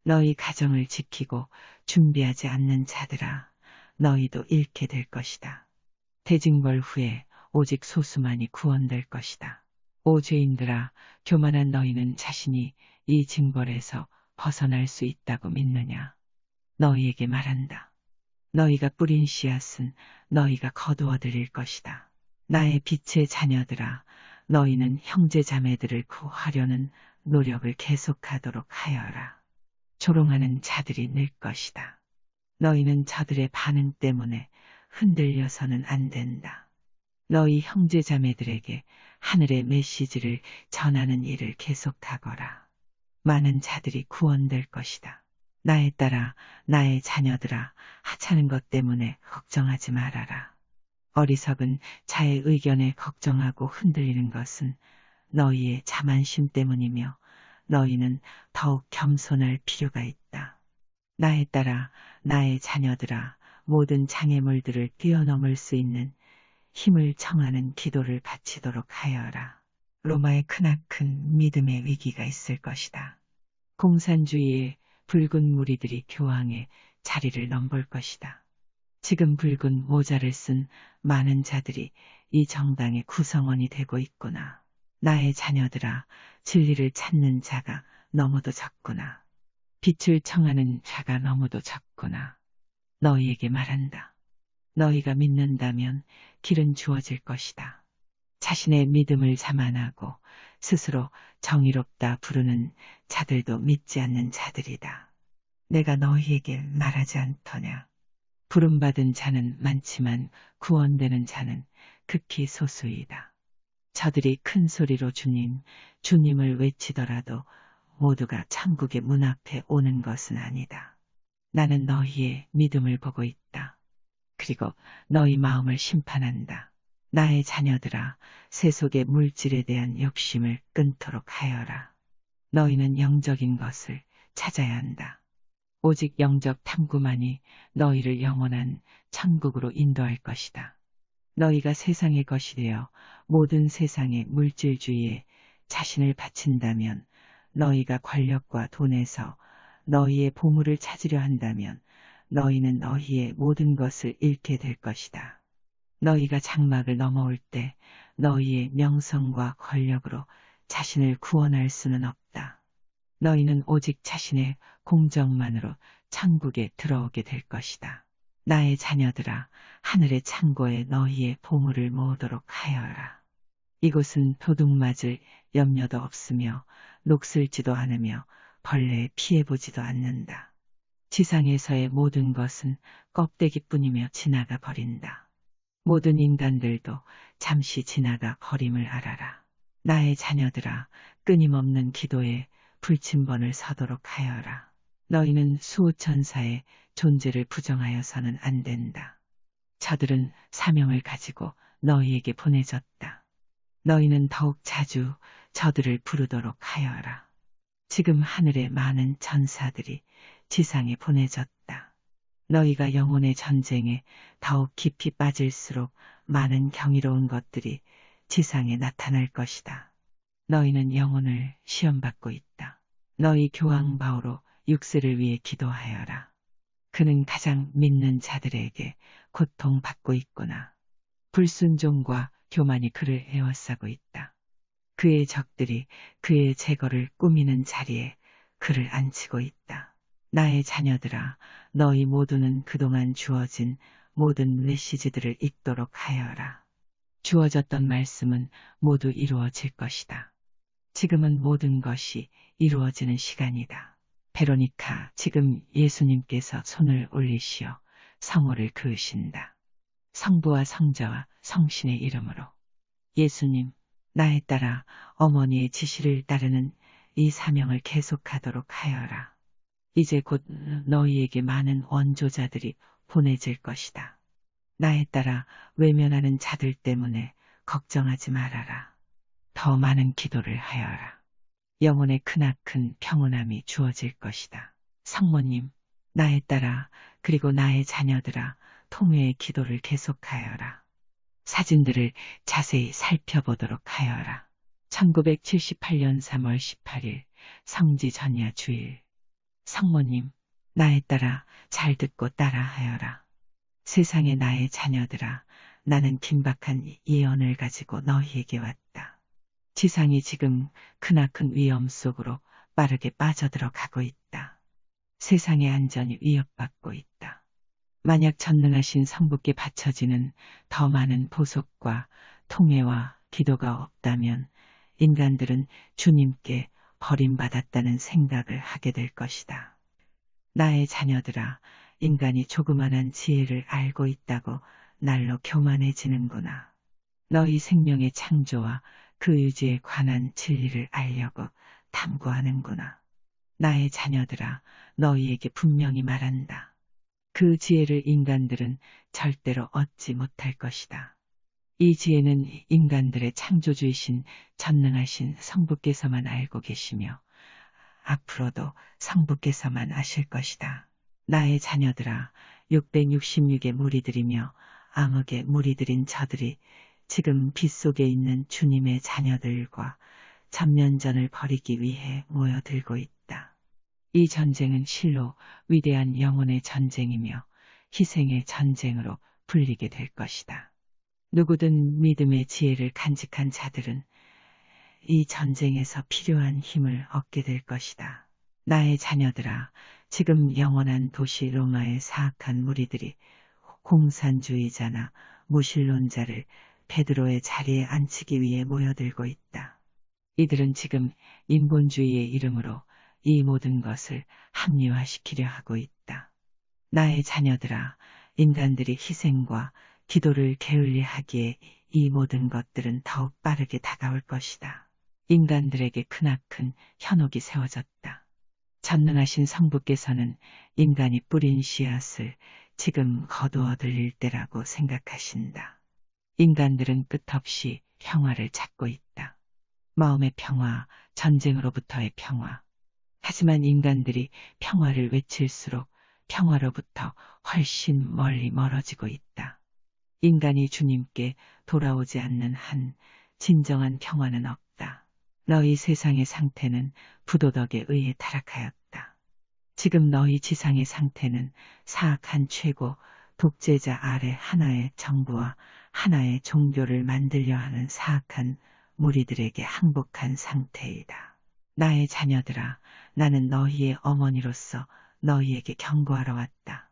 너희 가정을 지키고 준비하지 않는 자들아, 너희도 잃게 될 것이다. 대징벌 후에 오직 소수만이 구원될 것이다. 오 죄인들아, 교만한 너희는 자신이 이 징벌에서 벗어날 수 있다고 믿느냐? 너희에게 말한다. 너희가 뿌린 씨앗은 너희가 거두어 들일 것이다. 나의 빛의 자녀들아, 너희는 형제 자매들을 구하려는 노력을 계속하도록 하여라. 조롱하는 자들이 늘 것이다. 너희는 저들의 반응 때문에 흔들려서는 안 된다. 너희 형제 자매들에게 하늘의 메시지를 전하는 일을 계속하거라. 많은 자들이 구원될 것이다. 나에 따라 나의 자녀들아, 하찮은 것 때문에 걱정하지 말아라. 어리석은 자의 의견에 걱정하고 흔들리는 것은 너희의 자만심 때문이며 너희는 더욱 겸손할 필요가 있다. 나에 따라 나의 자녀들아, 모든 장애물들을 뛰어넘을 수 있는 힘을 청하는 기도를 바치도록 하여라. 로마의 크나큰 믿음의 위기가 있을 것이다. 공산주의의 붉은 무리들이 교황의 자리를 넘볼 것이다. 지금 붉은 모자를 쓴 많은 자들이 이 정당의 구성원이 되고 있구나. 나의 자녀들아, 진리를 찾는 자가 너무도 적구나. 빛을 청하는 자가 너무도 적구나. 너희에게 말한다. 너희가 믿는다면 길은 주어질 것이다. 자신의 믿음을 자만하고 스스로 정의롭다 부르는 자들도 믿지 않는 자들이다. 내가 너희에게 말하지 않더냐. 부름받은 자는 많지만 구원되는 자는 극히 소수이다. 저들이 큰 소리로 주님, 주님을 외치더라도 모두가 천국의 문 앞에 오는 것은 아니다. 나는 너희의 믿음을 보고 있다. 그리고 너희 마음을 심판한다. 나의 자녀들아, 세속의 물질에 대한 욕심을 끊도록 하여라. 너희는 영적인 것을 찾아야 한다. 오직 영적 탐구만이 너희를 영원한 천국으로 인도할 것이다. 너희가 세상의 것이 되어 모든 세상의 물질주의에 자신을 바친다면, 너희가 권력과 돈에서 너희의 보물을 찾으려 한다면 너희는 너희의 모든 것을 잃게 될 것이다. 너희가 장막을 넘어올 때 너희의 명성과 권력으로 자신을 구원할 수는 없다. 너희는 오직 자신의 공정만으로 천국에 들어오게 될 것이다. 나의 자녀들아, 하늘의 창고에 너희의 보물을 모으도록 하여라. 이곳은 도둑 맞을 염려도 없으며 녹슬지도 않으며 벌레에 피해보지도 않는다. 지상에서의 모든 것은 껍데기뿐이며 지나가 버린다. 모든 인간들도 잠시 지나가 버림을 알아라. 나의 자녀들아, 끊임없는 기도에 불침번을 서도록 하여라. 너희는 수호천사의 존재를 부정하여서는 안 된다. 저들은 사명을 가지고 너희에게 보내졌다. 너희는 더욱 자주 저들을 부르도록 하여라. 지금 하늘의 많은 천사들이 지상에 보내졌다. 너희가 영혼의 전쟁에 더욱 깊이 빠질수록 많은 경이로운 것들이 지상에 나타날 것이다. 너희는 영혼을 시험받고 있다. 너희 교황 바오로 육세를 위해 기도하여라. 그는 가장 믿는 자들에게 고통받고 있구나. 불순종과 교만이 그를 에워싸고 있다. 그의 적들이 그의 제거를 꾸미는 자리에 그를 앉히고 있다. 나의 자녀들아, 너희 모두는 그동안 주어진 모든 메시지들을 읽도록 하여라. 주어졌던 말씀은 모두 이루어질 것이다. 지금은 모든 것이 이루어지는 시간이다. 베로니카, 지금 예수님께서 손을 올리시어 성호를 그으신다. 성부와 성자와 성신의 이름으로. 예수님, 나에 따라 어머니의 지시를 따르는 이 사명을 계속하도록 하여라. 이제 곧 너희에게 많은 원조자들이 보내질 것이다. 나에 따라 외면하는 자들 때문에 걱정하지 말아라. 더 많은 기도를 하여라. 영혼의 크나큰 평온함이 주어질 것이다. 성모님, 나에 따라 그리고 나의 자녀들아, 통회의 기도를 계속하여라. 사진들을 자세히 살펴보도록 하여라. 1978년 3월 18일 성지 전야 주일. 성모님, 나에 따라 잘 듣고 따라하여라. 세상의 나의 자녀들아, 나는 긴박한 예언을 가지고 너희에게 왔다. 지상이 지금 크나큰 위험 속으로 빠르게 빠져들어가고 있다. 세상의 안전이 위협받고 있다. 만약 전능하신 성부께 바쳐지는 더 많은 보속과 통회와 기도가 없다면 인간들은 주님께 버림받았다는 생각을 하게 될 것이다. 나의 자녀들아, 인간이 조그만한 지혜를 알고 있다고 날로 교만해지는구나. 너희 생명의 창조와 그 유지에 관한 진리를 알려고 탐구하는구나. 나의 자녀들아, 너희에게 분명히 말한다. 그 지혜를 인간들은 절대로 얻지 못할 것이다. 이 지혜는 인간들의 창조주이신 전능하신 성부께서만 알고 계시며 앞으로도 성부께서만 아실 것이다. 나의 자녀들아, 666의 무리들이며 암흑의 무리들인 저들이 지금 빛 속에 있는 주님의 자녀들과 전면전을 벌이기 위해 모여들고 있다. 이 전쟁은 실로 위대한 영혼의 전쟁이며 희생의 전쟁으로 불리게 될 것이다. 누구든 믿음의 지혜를 간직한 자들은 이 전쟁에서 필요한 힘을 얻게 될 것이다. 나의 자녀들아, 지금 영원한 도시 로마의 사악한 무리들이 공산주의자나 무신론자를 베드로의 자리에 앉히기 위해 모여들고 있다. 이들은 지금 인본주의의 이름으로 이 모든 것을 합리화시키려 하고 있다. 나의 자녀들아, 인간들이 희생과 기도를 게을리하기에 이 모든 것들은 더욱 빠르게 다가올 것이다. 인간들에게 크나큰 현혹이 세워졌다. 전능하신 성부께서는 인간이 뿌린 씨앗을 지금 거두어 들일 때라고 생각하신다. 인간들은 끝없이 평화를 찾고 있다. 마음의 평화, 전쟁으로부터의 평화. 하지만 인간들이 평화를 외칠수록 평화로부터 훨씬 멀리 멀어지고 있다. 인간이 주님께 돌아오지 않는 한 진정한 평화는 없다. 너희 세상의 상태는 부도덕에 의해 타락하였다. 지금 너희 지상의 상태는 사악한 최고 독재자 아래 하나의 정부와 하나의 종교를 만들려 하는 사악한 무리들에게 항복한 상태이다. 나의 자녀들아, 나는 너희의 어머니로서 너희에게 경고하러 왔다.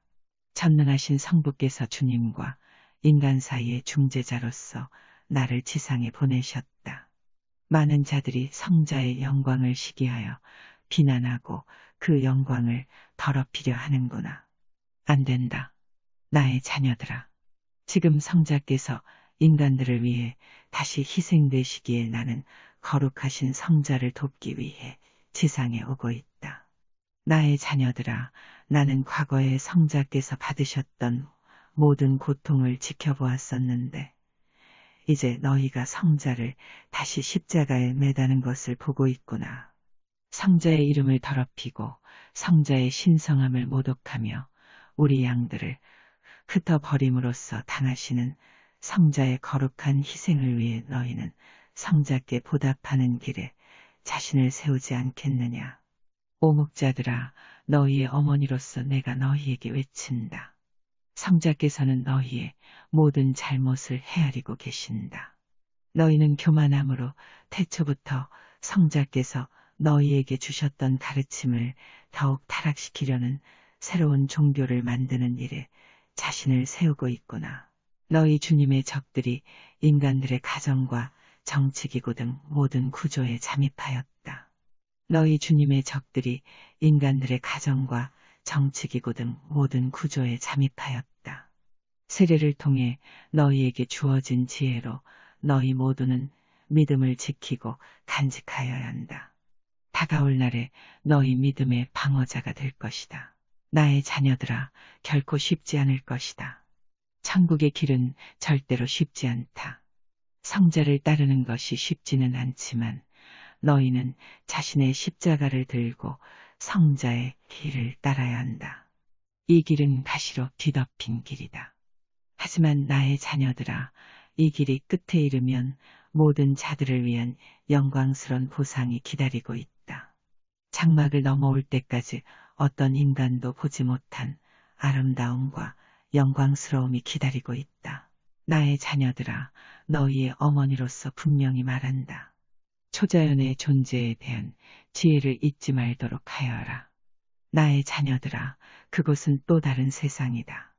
전능하신 성부께서 주님과 인간 사이의 중재자로서 나를 지상에 보내셨다. 많은 자들이 성자의 영광을 시기하여 비난하고 그 영광을 더럽히려 하는구나. 안 된다. 나의 자녀들아. 지금 성자께서 인간들을 위해 다시 희생되시기에 나는 거룩하신 성자를 돕기 위해 지상에 오고 있다. 나의 자녀들아, 나는 과거에 성자께서 받으셨던 모든 고통을 지켜보았었는데, 이제 너희가 성자를 다시 십자가에 매다는 것을 보고 있구나. 성자의 이름을 더럽히고 성자의 신성함을 모독하며 우리 양들을 흩어버림으로써 당하시는 성자의 거룩한 희생을 위해 너희는 성자께 보답하는 길에 자신을 세우지 않겠느냐. 오목자들아, 너희의 어머니로서 내가 너희에게 외친다. 성자께서는 너희의 모든 잘못을 헤아리고 계신다. 너희는 교만함으로 태초부터 성자께서 너희에게 주셨던 가르침을 더욱 타락시키려는 새로운 종교를 만드는 일에 자신을 세우고 있구나. 너희 주님의 적들이 인간들의 가정과 정치기구 등 모든 구조에 잠입하였다. 너희 주님의 적들이 인간들의 가정과 정치기구 등 모든 구조에 잠입하였다. 세례를 통해 너희에게 주어진 지혜로 너희 모두는 믿음을 지키고 간직하여야 한다. 다가올 날에 너희 믿음의 방어자가 될 것이다. 나의 자녀들아, 결코 쉽지 않을 것이다. 천국의 길은 절대로 쉽지 않다. 성자를 따르는 것이 쉽지는 않지만 너희는 자신의 십자가를 들고 성자의 길을 따라야 한다. 이 길은 가시로 뒤덮인 길이다. 하지만 나의 자녀들아, 이 길이 끝에 이르면 모든 자들을 위한 영광스러운 보상이 기다리고 있다. 장막을 넘어올 때까지 어떤 인간도 보지 못한 아름다움과 영광스러움이 기다리고 있다. 나의 자녀들아, 너희의 어머니로서 분명히 말한다. 초자연의 존재에 대한 지혜를 잊지 말도록 하여라. 나의 자녀들아, 그곳은 또 다른 세상이다.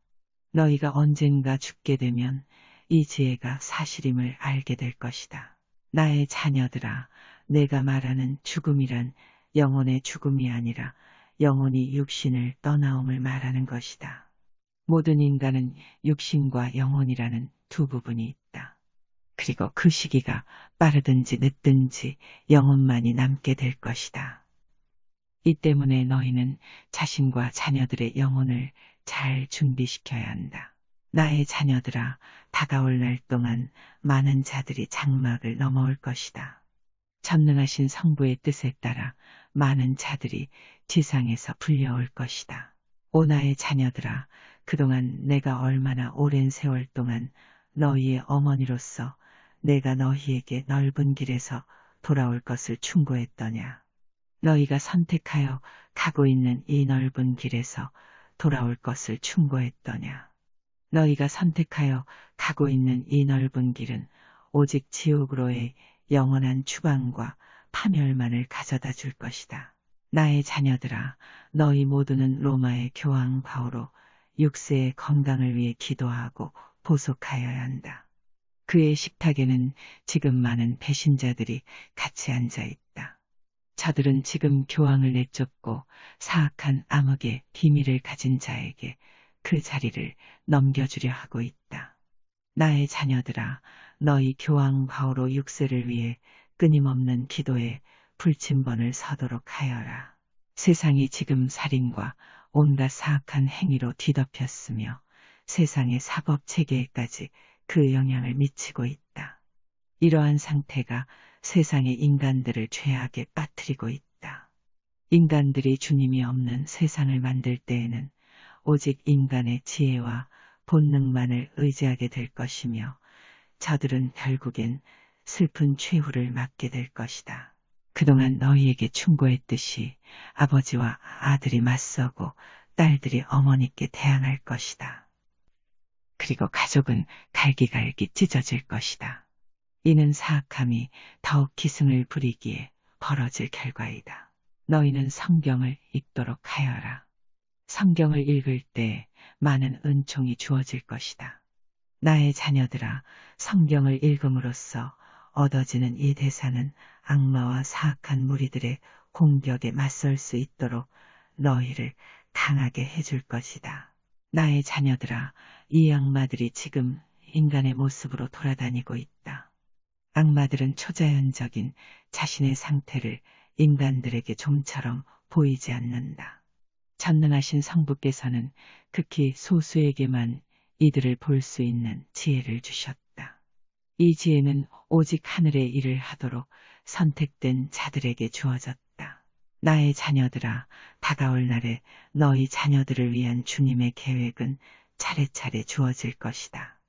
너희가 언젠가 죽게 되면 이 지혜가 사실임을 알게 될 것이다. 나의 자녀들아, 내가 말하는 죽음이란 영혼의 죽음이 아니라 영혼이 육신을 떠나옴을 말하는 것이다. 모든 인간은 육신과 영혼이라는 두 부분이 있다. 그리고 그 시기가 빠르든지 늦든지 영혼만이 남게 될 것이다. 이 때문에 너희는 자신과 자녀들의 영혼을 잘 준비시켜야 한다. 나의 자녀들아, 다가올 날 동안 많은 자들이 장막을 넘어올 것이다. 전능하신 성부의 뜻에 따라 많은 자들이 지상에서 불려올 것이다. 오 나의 자녀들아, 그동안 내가 얼마나 오랜 세월 동안 너희의 어머니로서 내가 너희에게 넓은 길에서 돌아올 것을 충고했더냐. 너희가 선택하여 가고 있는 이 넓은 길에서 돌아올 것을 충고했더냐. 너희가 선택하여 가고 있는 이 넓은 길은 오직 지옥으로의 영원한 추방과 파멸만을 가져다 줄 것이다. 나의 자녀들아, 너희 모두는 로마의 교황 바오로 6세의 건강을 위해 기도하고 보속하여야 한다. 그의 식탁에는 지금 많은 배신자들이 같이 앉아 있다. 저들은 지금 교황을 내쫓고 사악한 암흑의 비밀을 가진 자에게 그 자리를 넘겨주려 하고 있다. 나의 자녀들아, 너희 교황 바오로 6세를 위해 끊임없는 기도에 불침번을 서도록 하여라. 세상이 지금 살인과 온갖 사악한 행위로 뒤덮였으며 세상의 사법 체계에까지 그 영향을 미치고 있다. 이러한 상태가 세상의 인간들을 죄악에 빠뜨리고 있다. 인간들이 주님이 없는 세상을 만들 때에는 오직 인간의 지혜와 본능만을 의지하게 될 것이며 저들은 결국엔 슬픈 최후를 맞게 될 것이다. 그동안 너희에게 충고했듯이 아버지와 아들이 맞서고 딸들이 어머니께 대항할 것이다. 그리고 가족은 갈기갈기 찢어질 것이다. 이는 사악함이 더욱 기승을 부리기에 벌어질 결과이다. 너희는 성경을 읽도록 하여라. 성경을 읽을 때 많은 은총이 주어질 것이다. 나의 자녀들아, 성경을 읽음으로써 얻어지는 이 대사는 악마와 사악한 무리들의 공격에 맞설 수 있도록 너희를 강하게 해줄 것이다. 나의 자녀들아, 이 악마들이 지금 인간의 모습으로 돌아다니고 있다. 악마들은 초자연적인 자신의 상태를 인간들에게 좀처럼 보이지 않는다. 전능하신 성부께서는 극히 소수에게만 이들을 볼 수 있는 지혜를 주셨다. 이 지혜는 오직 하늘의 일을 하도록 선택된 자들에게 주어졌다. 나의 자녀들아, 다가올 날에 너희 자녀들을 위한 주님의 계획은 차례차례 주어질 것이다.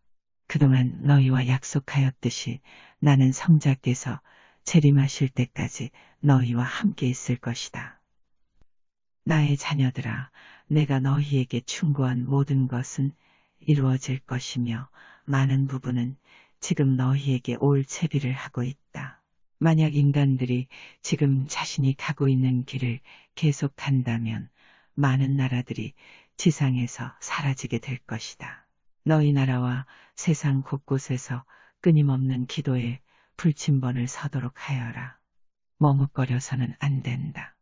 그동안 너희와 약속하였듯이 나는 성자께서 재림하실 때까지 너희와 함께 있을 것이다. 나의 자녀들아, 내가 너희에게 충고한 모든 것은 이루어질 것이며 많은 부분은 지금 너희에게 올 채비를 하고 있다. 만약 인간들이 지금 자신이 가고 있는 길을 계속한다면 많은 나라들이 지상에서 사라지게 될 것이다. 너희 나라와 세상 곳곳에서 끊임없는 기도에 불침번을 서도록 하여라. 머뭇거려서는 안 된다.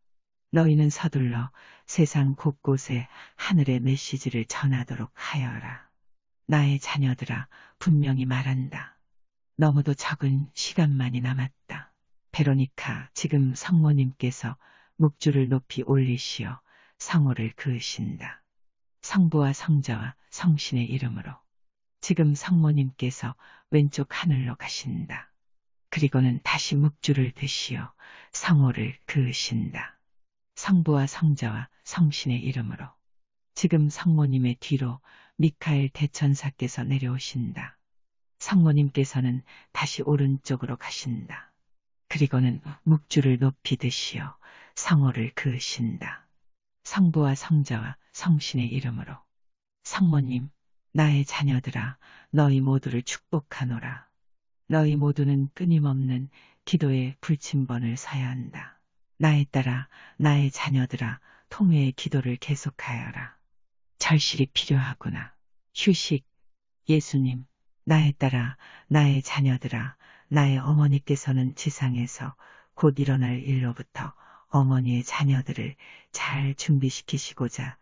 너희는 서둘러 세상 곳곳에 하늘의 메시지를 전하도록 하여라. 나의 자녀들아, 분명히 말한다. 너무도 적은 시간만이 남았다. 베로니카, 지금 성모님께서 묵주를 높이 올리시어 성호를 그으신다. 성부와 성자와 성신의 이름으로. 지금 성모님께서 왼쪽 하늘로 가신다. 그리고는 다시 묵주를 드시어 성호를 그으신다. 성부와 성자와 성신의 이름으로. 지금 성모님의 뒤로 미카엘 대천사께서 내려오신다. 성모님께서는 다시 오른쪽으로 가신다. 그리고는 묵주를 높이 드시어 성호를 그으신다. 성부와 성자와 성신의 이름으로. 성모님, 나의 자녀들아, 너희 모두를 축복하노라. 너희 모두는 끊임없는 기도에 불침번을 서야 한다. 나에 따라 나의 자녀들아, 통회의 기도를 계속하여라. 절실히 필요하구나. 휴식. 예수님, 나에 따라 나의 자녀들아, 나의 어머니께서는 지상에서 곧 일어날 일로부터 어머니의 자녀들을 잘 준비시키시고자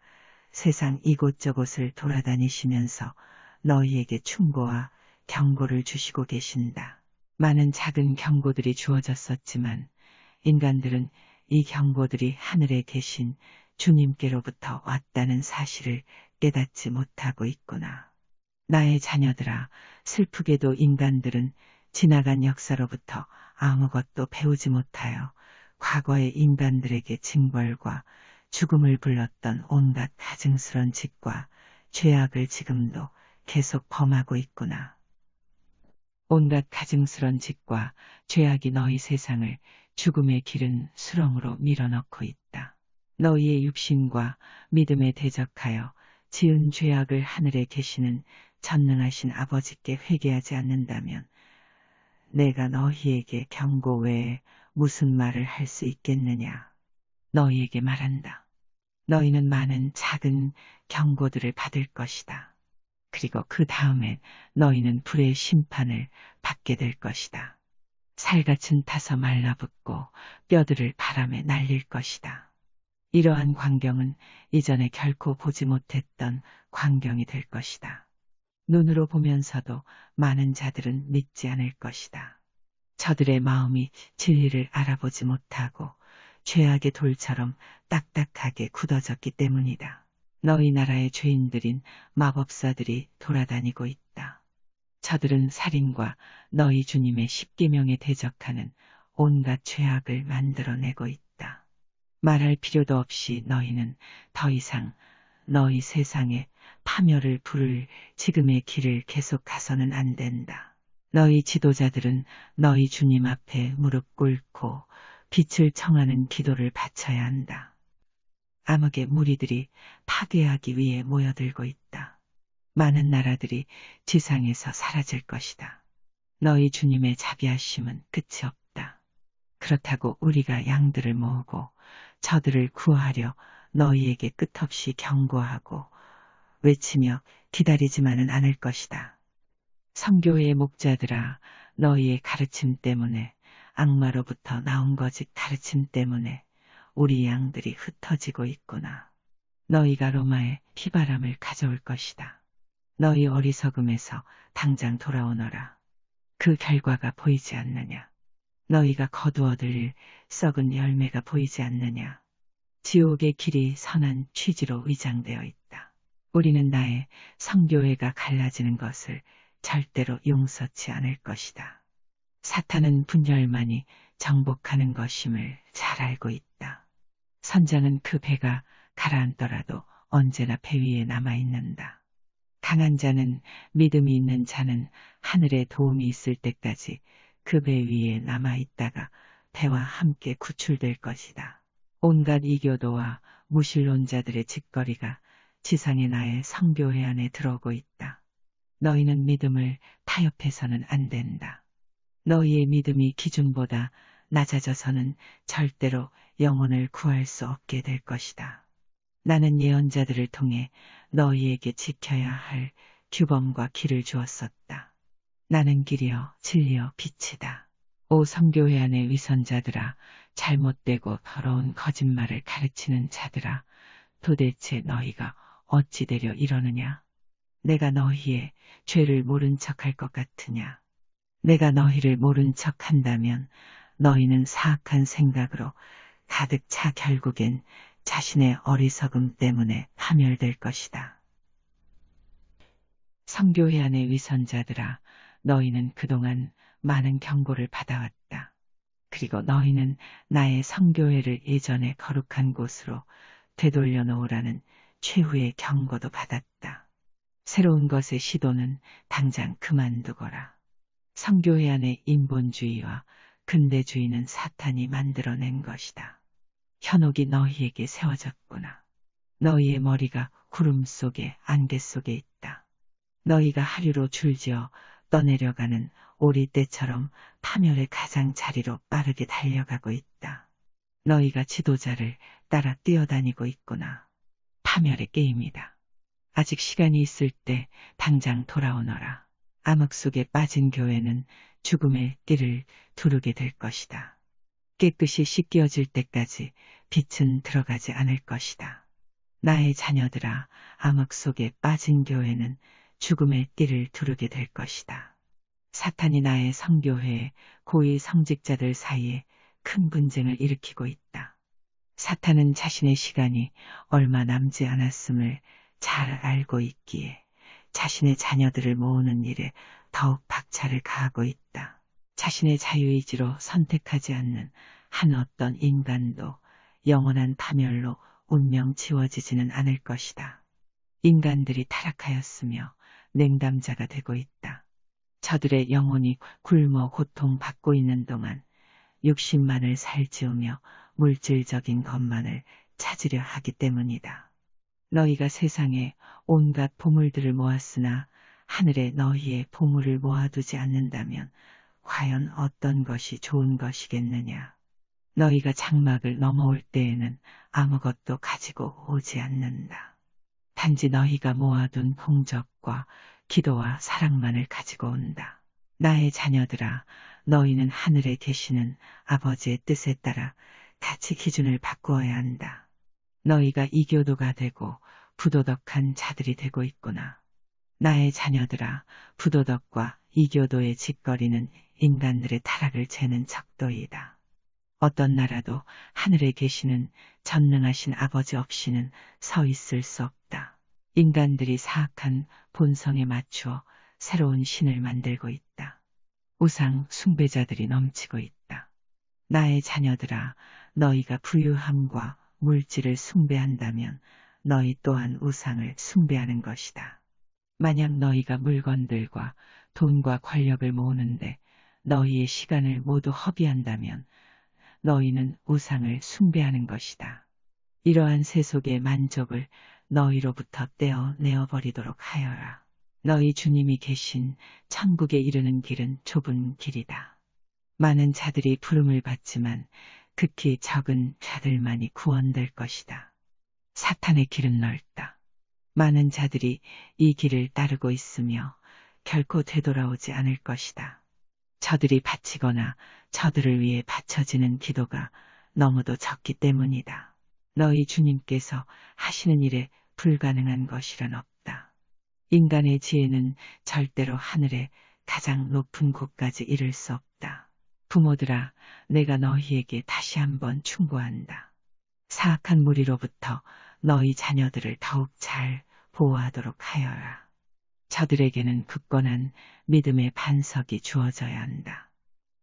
세상 이곳저곳을 돌아다니시면서 너희에게 충고와 경고를 주시고 계신다. 많은 작은 경고들이 주어졌었지만 인간들은 이 경고들이 하늘에 계신 주님께로부터 왔다는 사실을 깨닫지 못하고 있구나. 나의 자녀들아, 슬프게도 인간들은 지나간 역사로부터 아무것도 배우지 못하여 과거의 인간들에게 징벌과 죽음을 불렀던 온갖 가증스런 짓과 죄악을 지금도 계속 범하고 있구나. 온갖 가증스런 짓과 죄악이 너희 세상을 죽음의 기른 수렁으로 밀어넣고 있다. 너희의 육신과 믿음에 대적하여 지은 죄악을 하늘에 계시는 전능하신 아버지께 회개하지 않는다면 내가 너희에게 경고 외에 무슨 말을 할 수 있겠느냐. 너희에게 말한다. 너희는 많은 작은 경고들을 받을 것이다. 그리고 그 다음에 너희는 불의 심판을 받게 될 것이다. 살갗은 타서 말라붙고 뼈들을 바람에 날릴 것이다. 이러한 광경은 이전에 결코 보지 못했던 광경이 될 것이다. 눈으로 보면서도 많은 자들은 믿지 않을 것이다. 저들의 마음이 진리를 알아보지 못하고 죄악의 돌처럼 딱딱하게 굳어졌기 때문이다. 너희 나라의 죄인들인 마법사들이 돌아다니고 있다. 저들은 살인과 너희 주님의 십계명에 대적하는 온갖 죄악을 만들어내고 있다. 말할 필요도 없이 너희는 더 이상 너희 세상에 파멸을 부를 지금의 길을 계속 가서는 안 된다. 너희 지도자들은 너희 주님 앞에 무릎 꿇고 빛을 청하는 기도를 바쳐야 한다. 암흑의 무리들이 파괴하기 위해 모여들고 있다. 많은 나라들이 지상에서 사라질 것이다. 너희 주님의 자비하심은 끝이 없다. 그렇다고 우리가 양들을 모으고 저들을 구하려 너희에게 끝없이 경고하고 외치며 기다리지만은 않을 것이다. 성교회의 목자들아, 너희의 가르침 때문에, 악마로부터 나온 거짓 가르침 때문에 우리 양들이 흩어지고 있구나. 너희가 로마에 피바람을 가져올 것이다. 너희 어리석음에서 당장 돌아오너라. 그 결과가 보이지 않느냐. 너희가 거두어들일 썩은 열매가 보이지 않느냐. 지옥의 길이 선한 취지로 위장되어 있다. 우리는 나의 성교회가 갈라지는 것을 절대로 용서치 않을 것이다. 사탄은 분열만이 정복하는 것임을 잘 알고 있다. 선장은 그 배가 가라앉더라도 언제나 배 위에 남아있는다. 강한 자는, 믿음이 있는 자는 하늘에 도움이 있을 때까지 그 배 위에 남아있다가 배와 함께 구출될 것이다. 온갖 이교도와 무신론자들의 짓거리가 지상의 나의 성교회 안에 들어오고 있다. 너희는 믿음을 타협해서는 안 된다. 너희의 믿음이 기준보다 낮아져서는 절대로 영혼을 구할 수 없게 될 것이다. 나는 예언자들을 통해 너희에게 지켜야 할 규범과 길을 주었었다. 나는 길이요 진리요 빛이다. 오 성교회 안의 위선자들아, 잘못되고 더러운 거짓말을 가르치는 자들아, 도대체 너희가 어찌 되려 이러느냐? 내가 너희의 죄를 모른 척할 것 같으냐? 내가 너희를 모른 척 한다면 너희는 사악한 생각으로 가득 차 결국엔 자신의 어리석음 때문에 파멸될 것이다. 성교회 안의 위선자들아, 너희는 그동안 많은 경고를 받아왔다. 그리고 너희는 나의 성교회를 예전의 거룩한 곳으로 되돌려 놓으라는 최후의 경고도 받았다. 새로운 것의 시도는 당장 그만두거라. 성교회 안의 인본주의와 근대주의는 사탄이 만들어낸 것이다. 현혹이 너희에게 세워졌구나. 너희의 머리가 구름 속에 안개 속에 있다. 너희가 하류로 줄지어 떠내려가는 오리떼처럼 파멸의 가장자리로 빠르게 달려가고 있다. 너희가 지도자를 따라 뛰어다니고 있구나. 파멸의 게임이다. 아직 시간이 있을 때 당장 돌아오너라. 암흑 속에 빠진 교회는 죽음의 띠를 두르게 될 것이다. 깨끗이 씻겨질 때까지 빛은 들어가지 않을 것이다. 나의 자녀들아, 암흑 속에 빠진 교회는 죽음의 띠를 두르게 될 것이다. 사탄이 나의 성교회에 고위 성직자들 사이에 큰 분쟁을 일으키고 있다. 사탄은 자신의 시간이 얼마 남지 않았음을 잘 알고 있기에 자신의 자녀들을 모으는 일에 더욱 박차를 가하고 있다. 자신의 자유의지로 선택하지 않는 한 어떤 인간도 영원한 파멸로 운명 지워지지는 않을 것이다. 인간들이 타락하였으며 냉담자가 되고 있다. 저들의 영혼이 굶어 고통받고 있는 동안 육신만을 살찌우며 물질적인 것만을 찾으려 하기 때문이다. 너희가 세상에 온갖 보물들을 모았으나 하늘에 너희의 보물을 모아두지 않는다면 과연 어떤 것이 좋은 것이겠느냐. 너희가 장막을 넘어올 때에는 아무것도 가지고 오지 않는다. 단지 너희가 모아둔 동적과 기도와 사랑만을 가지고 온다. 나의 자녀들아, 너희는 하늘에 계시는 아버지의 뜻에 따라 같이 기준을 바꾸어야 한다. 너희가 이교도가 되고 부도덕한 자들이 되고 있구나. 나의 자녀들아, 부도덕과 이교도의 짓거리는 인간들의 타락을 재는 척도이다. 어떤 나라도 하늘에 계시는 전능하신 아버지 없이는 서 있을 수 없다. 인간들이 사악한 본성에 맞추어 새로운 신을 만들고 있다. 우상 숭배자들이 넘치고 있다. 나의 자녀들아, 너희가 부유함과 물질을 숭배한다면 너희 또한 우상을 숭배하는 것이다. 만약 너희가 물건들과 돈과 권력을 모으는데 너희의 시간을 모두 허비한다면 너희는 우상을 숭배하는 것이다. 이러한 세속의 만족을 너희로부터 떼어내어 버리도록 하여라. 너희 주님이 계신 천국에 이르는 길은 좁은 길이다. 많은 자들이 부름을 받지만 극히 적은 자들만이 구원될 것이다. 사탄의 길은 넓다. 많은 자들이 이 길을 따르고 있으며 결코 되돌아오지 않을 것이다. 저들이 바치거나 저들을 위해 바쳐지는 기도가 너무도 적기 때문이다. 너희 주님께서 하시는 일에 불가능한 것이란 없다. 인간의 지혜는 절대로 하늘의 가장 높은 곳까지 이를 수 없다. 부모들아, 내가 너희에게 다시 한번 충고한다. 사악한 무리로부터 너희 자녀들을 더욱 잘 보호하도록 하여라. 저들에게는 굳건한 믿음의 반석이 주어져야 한다.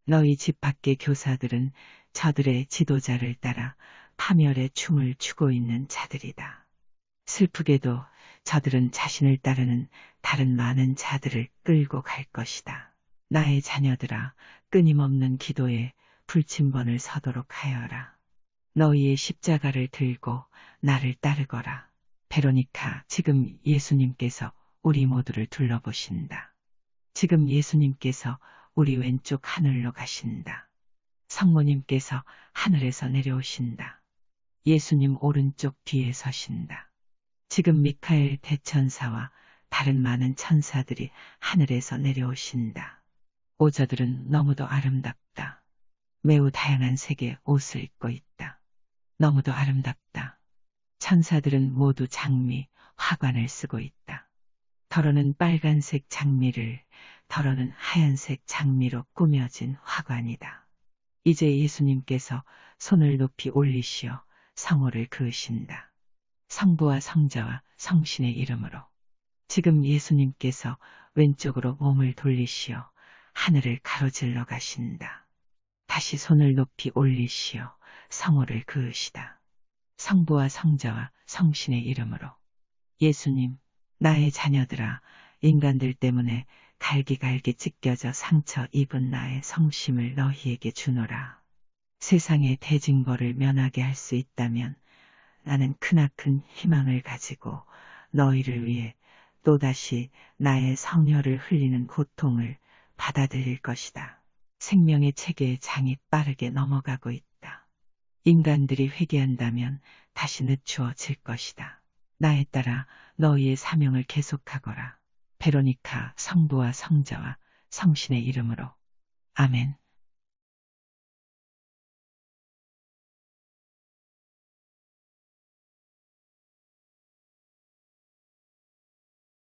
너희 집 밖의 교사들은 저들의 지도자를 따라 파멸의 춤을 추고 있는 자들이다. 슬프게도 저들은 자신을 따르는 다른 많은 자들을 끌고 갈 것이다. 나의 자녀들아, 끊임없는 기도에 불침번을 서도록 하여라. 너희의 십자가를 들고 나를 따르거라. 베로니카, 지금 예수님께서 우리 모두를 둘러보신다. 지금 예수님께서 우리 왼쪽 하늘로 가신다. 성모님께서 하늘에서 내려오신다. 예수님 오른쪽 뒤에 서신다. 지금 미카엘 대천사와 다른 많은 천사들이 하늘에서 내려오신다. 오저들은 너무도 아름답다. 매우 다양한 색의 옷을 입고 있다. 너무도 아름답다. 천사들은 모두 장미, 화관을 쓰고 있다. 더러는 빨간색 장미를, 더러는 하얀색 장미로 꾸며진 화관이다. 이제 예수님께서 손을 높이 올리시어 성호를 그으신다. 성부와 성자와 성신의 이름으로. 지금 예수님께서 왼쪽으로 몸을 돌리시어 하늘을 가로질러 가신다. 다시 손을 높이 올리시어 성호를 그으시다. 성부와 성자와 성신의 이름으로. 예수님, 나의 자녀들아, 인간들 때문에 갈기갈기 찢겨져 상처 입은 나의 성심을 너희에게 주노라. 세상의 대징벌을 면하게 할 수 있다면 나는 크나큰 희망을 가지고 너희를 위해 또다시 나의 성혈을 흘리는 고통을 받아들일 것이다. 생명의 체계의 장이 빠르게 넘어가고 있다. 인간들이 회개한다면 다시 늦추어질 것이다. 나에 따라 너희의 사명을 계속하거라. 베로니카, 성부와 성자와 성신의 이름으로. 아멘.